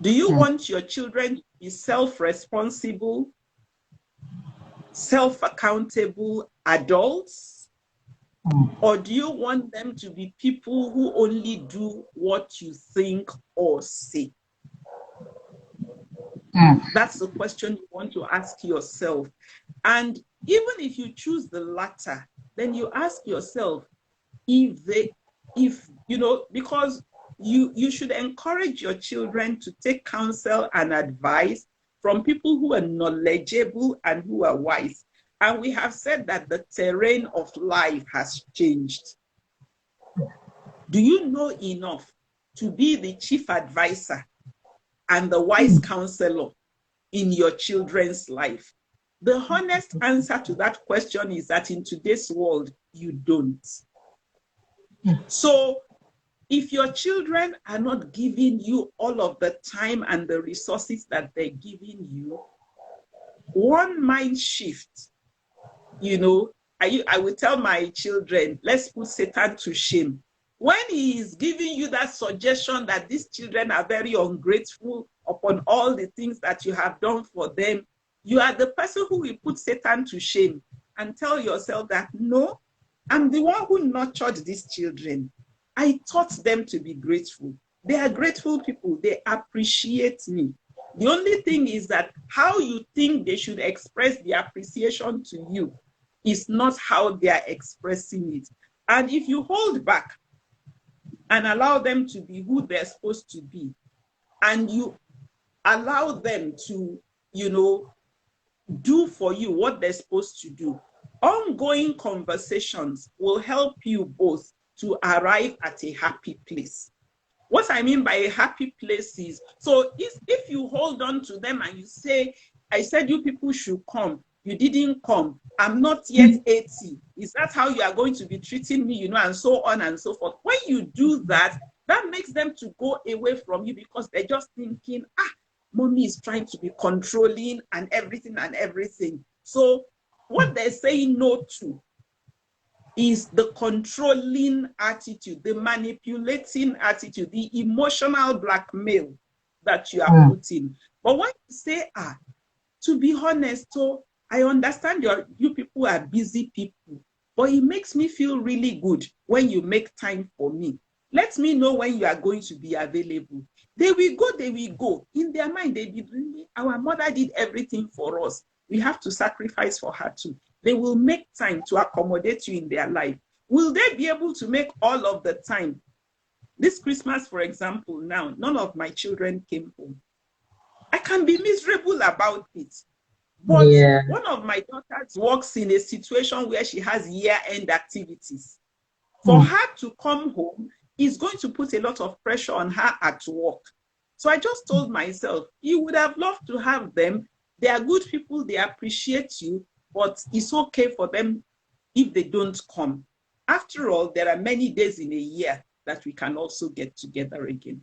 Do you want your children to be self-responsible, self-accountable adults? Or do you want them to be people who only do what you think or say? That's the question you want to ask yourself. And even if you choose the latter, then you ask yourself because you should encourage your children to take counsel and advice from people who are knowledgeable and who are wise. And we have said that the terrain of life has changed. Do you know enough to be the chief advisor and the wise counselor in your children's life? The honest answer to that question is that in today's world, you don't. So if your children are not giving you all of the time and the resources that they're giving you, one mind shift. I will tell my children, let's put Satan to shame. When he is giving you that suggestion that these children are very ungrateful, upon all the things that you have done for them, you are the person who will put Satan to shame and tell yourself that, no, I'm the one who nurtured these children. I taught them to be grateful. They are grateful people. They appreciate me. The only thing is that how you think they should express the appreciation to you is not how they are expressing it. And if you hold back and allow them to be who they're supposed to be, and you allow them to, do for you what they're supposed to do, ongoing conversations will help you both to arrive at a happy place. What I mean by a happy place is, so if you hold on to them and you say, I said you people should come, you didn't come, I'm not yet 80, is that how you are going to be treating me, and so on and so forth. When you do that, that makes them to go away from you because they're just thinking, mommy is trying to be controlling and everything. So what they're saying no to is the controlling attitude, the manipulating attitude, the emotional blackmail that you are putting. But when you say, to be honest, so I understand you people are busy people, but it makes me feel really good when you make time for me. Let me know when you are going to be available. They will go. In their mind, they be really, our mother did everything for us. We have to sacrifice for her too. They will make time to accommodate you in their life. Will they be able to make all of the time? This Christmas, for example, now, none of my children came home. I can be miserable about it. But one of my daughters works in a situation where she has year-end activities. For her to come home is going to put a lot of pressure on her at work. So I just told myself, you would have loved to have them. They are good people. They appreciate you. But it's okay for them if they don't come. After all, there are many days in a year that we can also get together again.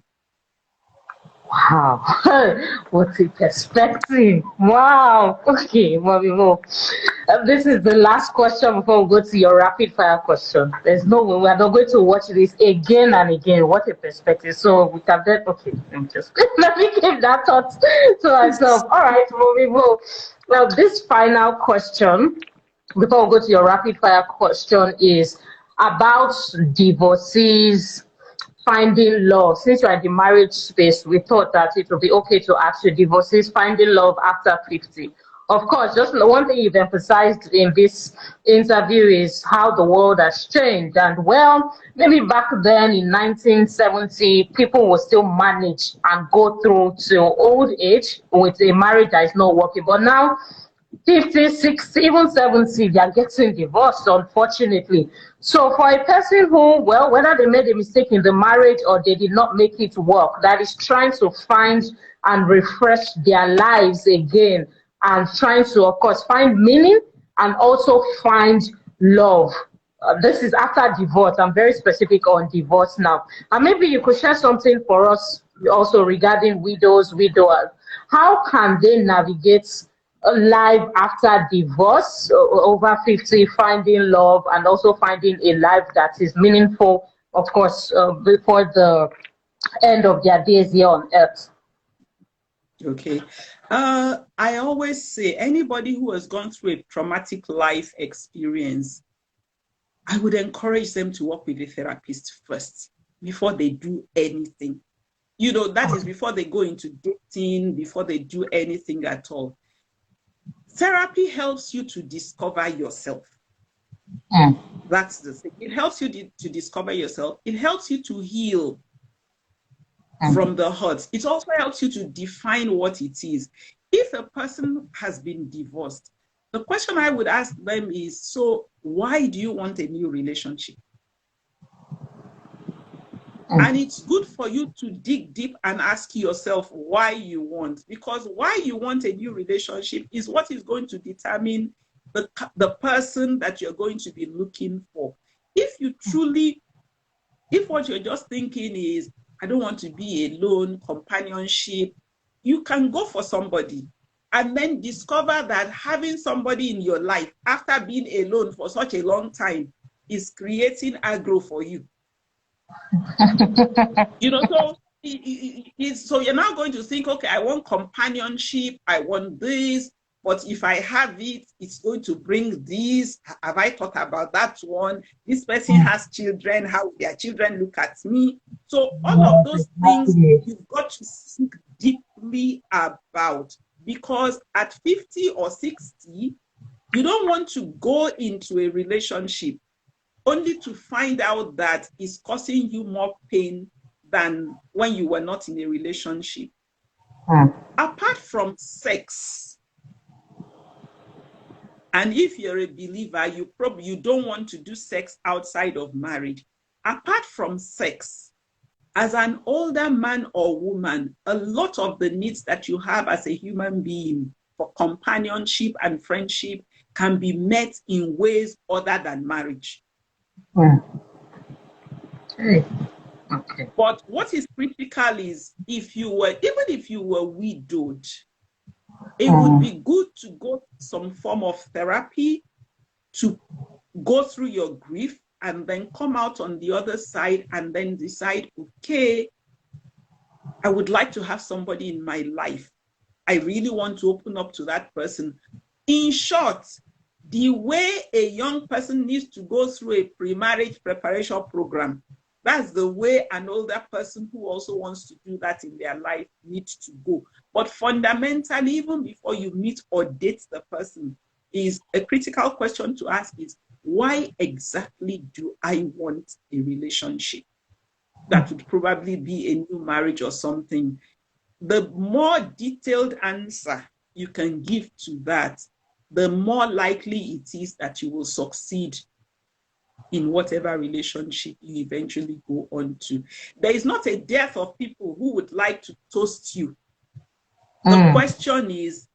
Wow, what a perspective. Wow. Okay, Mommy Mo. This is the last question before we go to your rapid fire question. There's no way we are not going to watch this again and again. What a perspective. So we can then, okay, let me keep that thought to myself. All right, Mommy Mo. Well, this final question before we go to your rapid fire question is about divorcees finding love. Since you're in the marriage space, we thought that it would be okay to ask you, divorcees finding love after 50. Of course, just one thing you've emphasized in this interview is how the world has changed. And well, maybe back then in 1970, people would still manage and go through to old age with a marriage that is not working. But now, 50, 60, even 70, they are getting divorced, unfortunately. So for a person who, well, whether they made a mistake in the marriage or they did not make it work, that is trying to find and refresh their lives again and trying to, of course, find meaning and also find love. This is after divorce. I'm very specific on divorce now. And maybe you could share something for us also regarding widows, widowers. How can they navigate life after divorce, over 50, finding love and also finding a life that is meaningful, of course, before the end of their days here on earth? Okay. I always say anybody who has gone through a traumatic life experience, I would encourage them to work with a therapist first before they do anything. That is before they go into dating, before they do anything at all. Therapy helps you to discover yourself. That's the thing. It helps you to discover yourself. It helps you to heal from the hurt. It also helps you to define what it is. If a person has been divorced, the question I would ask them is, so why do you want a new relationship? And it's good for you to dig deep and ask yourself why you want, because why you want a new relationship is what is going to determine the person that you're going to be looking for. If what you're just thinking is, I don't want to be alone, companionship, you can go for somebody and then discover that having somebody in your life after being alone for such a long time is creating aggro for you. So so you're now going to think, okay, I want companionship, I want this, but if I have it, it's going to bring this. Have I thought about that one? This person has children, how their children look at me. So all of those things you've got to think deeply about, because at 50 or 60, you don't want to go into a relationship only to find out that it's causing you more pain than when you were not in a relationship. Apart from sex, and if you're a believer, you don't want to do sex outside of marriage. Apart from sex, as an older man or woman, a lot of the needs that you have as a human being for companionship and friendship can be met in ways other than marriage. Okay. But what is critical is even if you were widowed, it would be good to go some form of therapy to go through your grief and then come out on the other side and then decide, okay, I would like to have somebody in my life. I really want to open up to that person. In short, the way a young person needs to go through a pre-marriage preparation program, that's the way an older person who also wants to do that in their life needs to go. But fundamentally, even before you meet or date the person, is a critical question to ask is, why exactly do I want a relationship? That would probably be a new marriage or something. The more detailed answer you can give to that, the more likely it is that you will succeed in whatever relationship you eventually go on to. There is not a dearth of people who would like to toast you. The question is,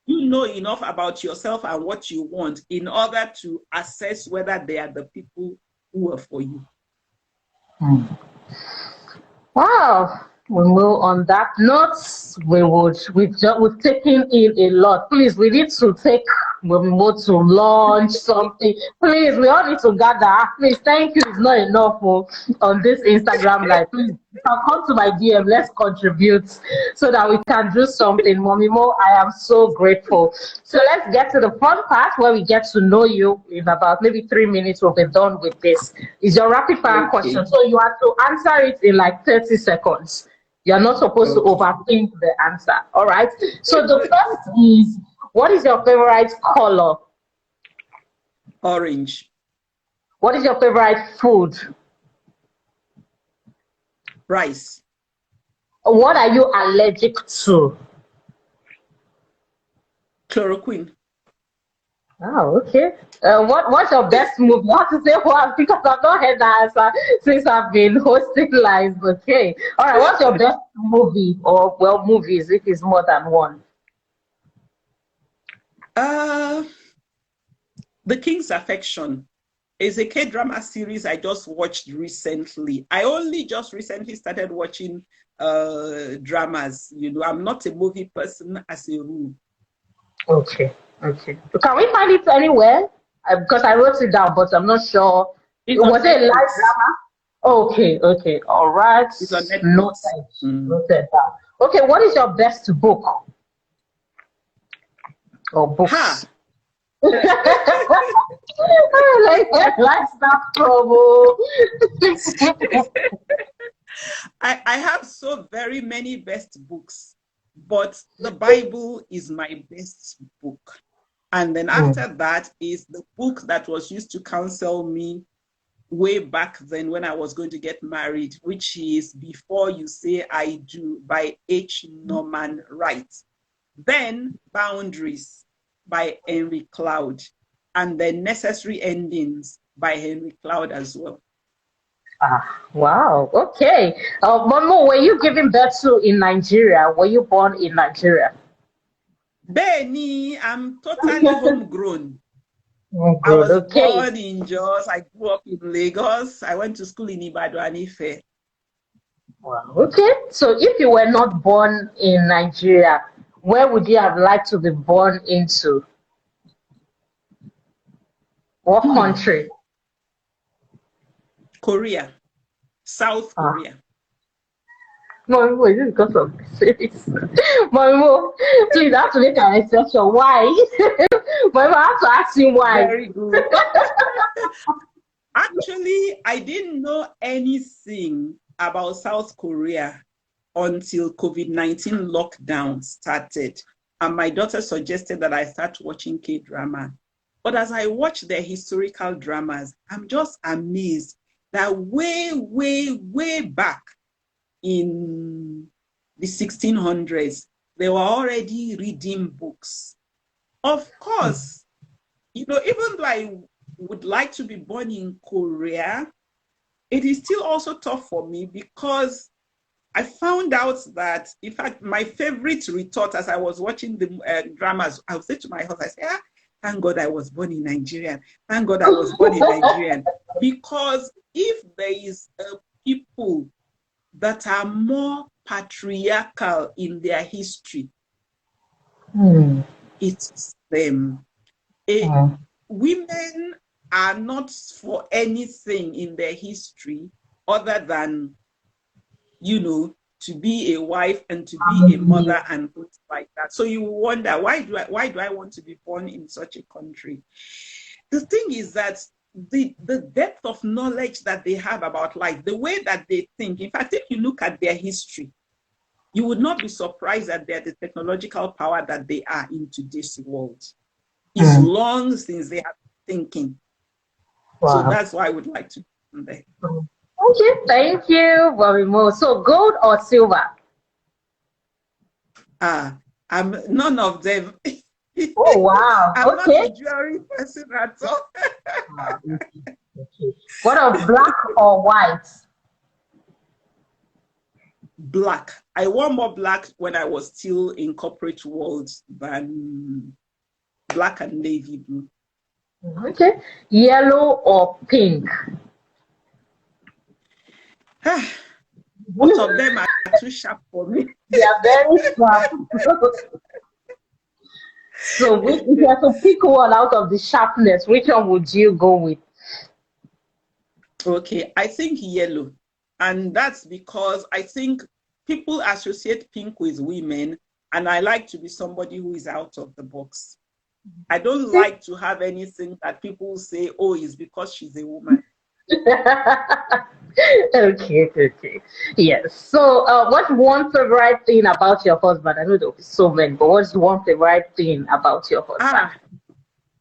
you know enough about yourself and what you want in order to assess whether they are the people who are for you. Wow. We will, on that note, we've taken in a lot. Please, we need to take Momo to launch something. Please, we all need to gather. Please, thank you. It's not enough on this Instagram live. Please, come to my DM. Let's contribute so that we can do something. Mommy Mo, I am so grateful. So let's get to the fun part where we get to know you. In about maybe 3 minutes, we'll be done with this. Is your rapid fire question. So you have to answer it in like 30 seconds. You're not supposed to overthink the answer. All right. So the first is, what is your favorite color? Orange. What is your favorite food? Rice. What are you allergic to? Chloroquine. Oh, okay. What's your best movie? I have to say one because I've not heard that answer since I've been hosting live. Okay. All right. What's your best movie, or well, movies if it's more than one? The King's Affection is a K-drama series I just watched recently. I only just recently started watching dramas. You know, I'm not a movie person as a rule. Okay. Okay. Can we find it anywhere? Because I wrote it down, but I'm not sure. Was it a live drama? Okay. Okay. All right. It's on Netflix. Noted down. Okay. What is your best book? Or books? Ha! Like that promo. I have so very many best books, but the Bible is my best book. And then after that is the book that was used to counsel me way back then when I was going to get married, which is Before You Say I Do by H. Norman Wright. Then Boundaries by Henry Cloud. And then Necessary Endings by Henry Cloud as well. Wow. Okay. Momo, were you giving birth to in Nigeria? Were you born in Nigeria? Benny, I'm totally homegrown. I was born in Jos. I grew up in Lagos. I went to school in Ibadan and Ife. Wow. Okay. So if you were not born in Nigeria, where would you have liked to be born into? What country? Korea. South Korea. Mommy, is it because of this? Mommy, please, I have to make an exception. Why? Mommy, I have to ask you why. Very good. Actually, I didn't know anything about South Korea until COVID-19 lockdown started. And my daughter suggested that I start watching K-drama. But as I watch their historical dramas, I'm just amazed that way, way, way back in the 1600s, they were already reading books. Of course, you know, even though I would like to be born in Korea, it is still also tough for me because I found out that, in fact, my favorite retort as I was watching the dramas, I would say to my husband, I say, ah, thank God I was born in Nigeria. Thank God I was born in Nigeria. Because if there is people that are more patriarchal in their history, it's them. Women are not for anything in their history other than, you know, to be a wife and to be a mother and things like that. So you wonder, why do I want to be born in such a country? The thing is that the depth of knowledge that they have about life, the way that they think, in fact, if you look at their history, you would not be surprised that they're the technological power that they are in today's world. It's long since they have been thinking. Wow. So that's why I would like to be there. Okay, thank you very much. So gold or silver? I'm none of them. Oh wow. I'm not a jewelry person at all. Okay. What of black or white? Black. I wore more black when I was still in corporate world than black and navy blue. Okay. Yellow or pink? Both of them are too sharp for me. They are very sharp. So if you have to pick one out of the sharpness, which one would you go with? Okay, I think yellow. And that's because I think people associate pink with women, and I like to be somebody who is out of the box. I don't like to have anything that people say, oh, it's because she's a woman. Okay. Yes. So, what's one favorite thing about your husband? I know there will be so many, but what's one favorite thing about your husband?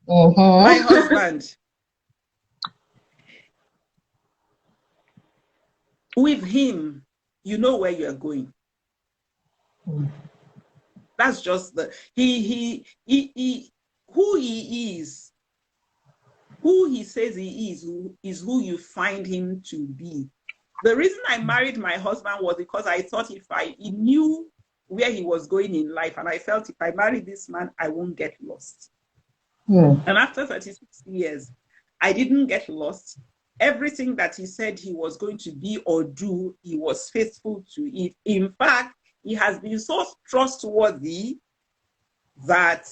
My husband. With him, you know where you're going. That's just the who he is. Who he says he is who you find him to be. The reason I married my husband was because I thought he knew where he was going in life, and I felt if I marry this man, I won't get lost. And after 36 years, I didn't get lost. Everything that he said he was going to be or do, he was faithful to it. In fact, he has been so trustworthy that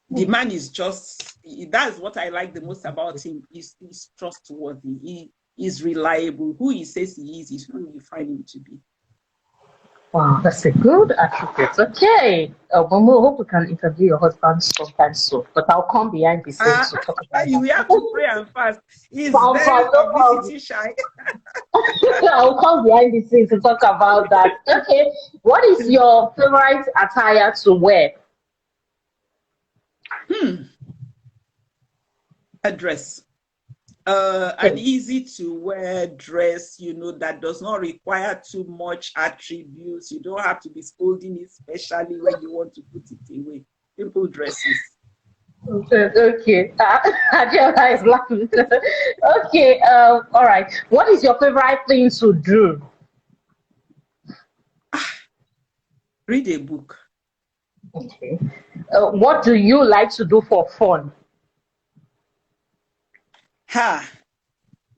the man is just, that's what I like the most about him. He's trustworthy. He is reliable. Who he says he is who you find him to be. Wow, that's a good attribute. Okay. Momo, hope we can interview your husband sometime soon. But I'll come behind the scenes to talk about you have to pray and fast. He's very publicity shy. I'll come behind the scenes to talk about that. Okay. What is your favorite attire to wear? A dress. An easy to wear dress, you know, that does not require too much attributes. You don't have to be scolding it, especially when you want to put it away. Simple dresses. Okay. Adela is laughing. Okay. All right. What is your favorite thing to do? Read a book. Okay. What do you like to do for fun?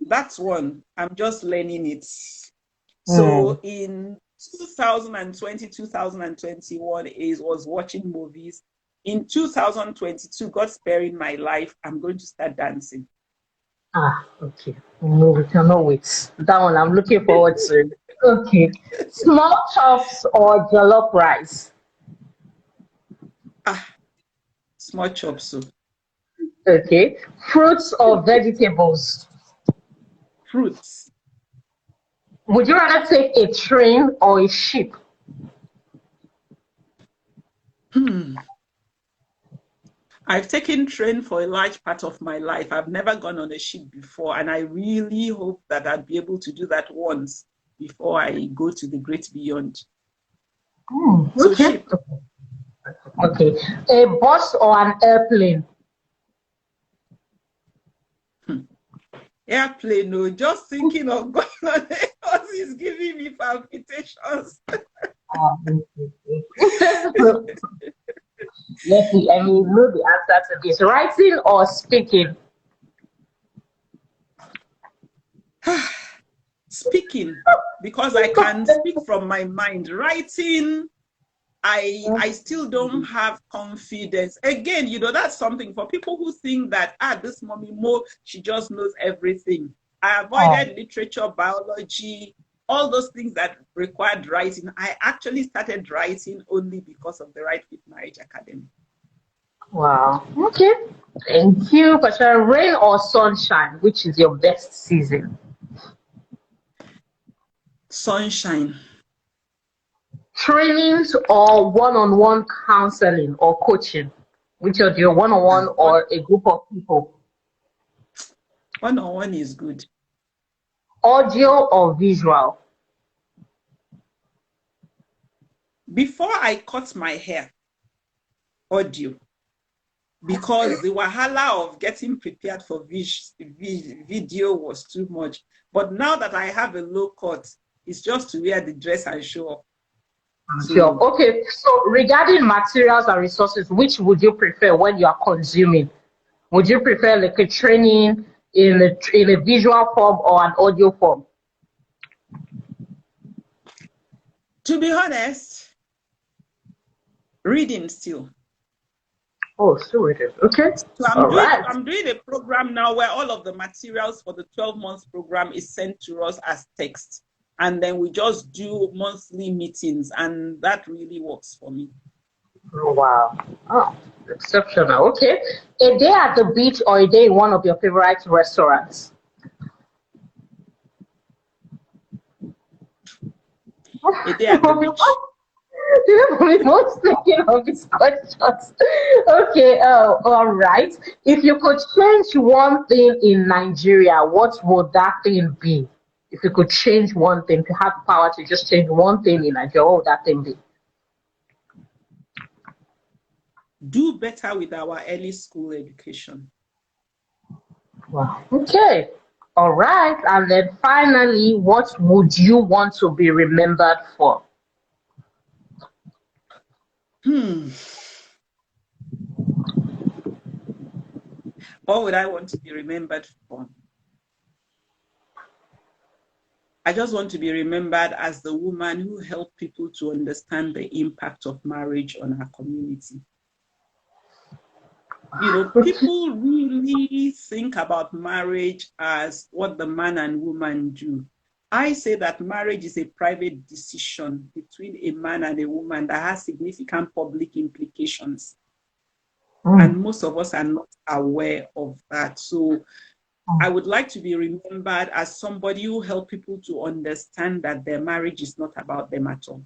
That's one. I'm just learning it. So in 2020, 2021, I was watching movies. In 2022, God sparing my life, I'm going to start dancing. Ah, okay. No, we cannot wait. That one I'm looking forward to. Okay. Small chops or jollof rice? Ah, small chops. So Okay. Fruits or vegetables? fruits. Would you rather take a train or a ship? Hmm. I've taken train for a large part of my life. I've never gone on a ship before, and I really hope that I'd be able to do that once before I go to the great beyond. So Okay. ship. Okay. A bus or an airplane? Hmm. Airplane, no, just thinking of going on a bus is giving me palpitations. Let's see. I mean, know the answer to this. Writing or speaking? Speaking, because I can speak from my mind. Writing, I still don't have confidence. Again, that's something for people who think that this mommy Mo, she just knows everything. I Oh, avoided literature, biology, all those things that required writing. I actually started writing only because of the Right Fit Marriage Academy. wow. Okay. Thank you for sharing. Rain or sunshine? Which is your best season? Sunshine. Trainings or one-on-one counseling or coaching? Which are your one-on-one One or a group of people? on one is good. Audio or visual? Before I cut my hair, audio, because the wahala of getting prepared for video was too much. But now that I have a low cut, it's just to wear the dress and show up. Sure. So Okay. So regarding materials and resources, which would you prefer when you are consuming? Would you prefer like a training in a visual form or an audio form? to be honest, reading still. Oh, so it is. Okay. So All right. I'm doing a program now where all of the materials for the 12 months program is sent to us as text. And then we just do monthly meetings, and that really works for me. Oh, wow. Oh, exceptional. Okay. A day at the beach or a day in one of your favorite restaurants? A day at the beach. We most thinking of these questions. Okay, all right. If you could change one thing in Nigeria, what would that thing be? If you could change one thing, if you had power to just change one thing in Nigeria, what would that thing be? Do better with our early school education. Wow. Okay. All right. And then finally, what would you want to be remembered for? Hmm. What would I want to be remembered for? I just want to be remembered as the woman who helped people to understand the impact of marriage on our community. People really think about marriage as what the man and woman do. I say that marriage is a private decision between a man and a woman that has significant public implications. And most of us are not aware of that. So I would like to be remembered as somebody who helped people to understand that their marriage is not about them at all.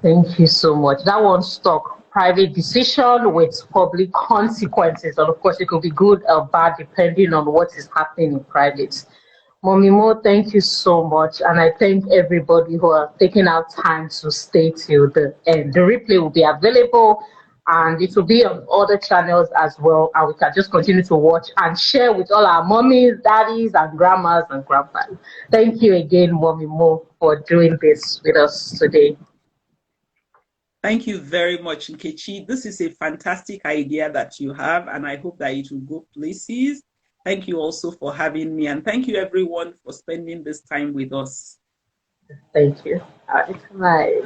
Thank you so much. That one stuck. Private decision with public consequences. And of course, it could be good or bad depending on what is happening in private. Mommy Mo, thank you so much. And I thank everybody who are taking out time to stay till the end. The replay will be available and it will be on other channels as well. And we can just continue to watch and share with all our mommies, daddies, and grandmas and grandpas. Thank you again, Mommy Mo, for doing this with us today. Thank you very much, Nkechi. This is a fantastic idea that you have, and I hope that it will go places. Thank you also for having me, and thank you everyone for spending this time with us. Thank you. All right. Bye.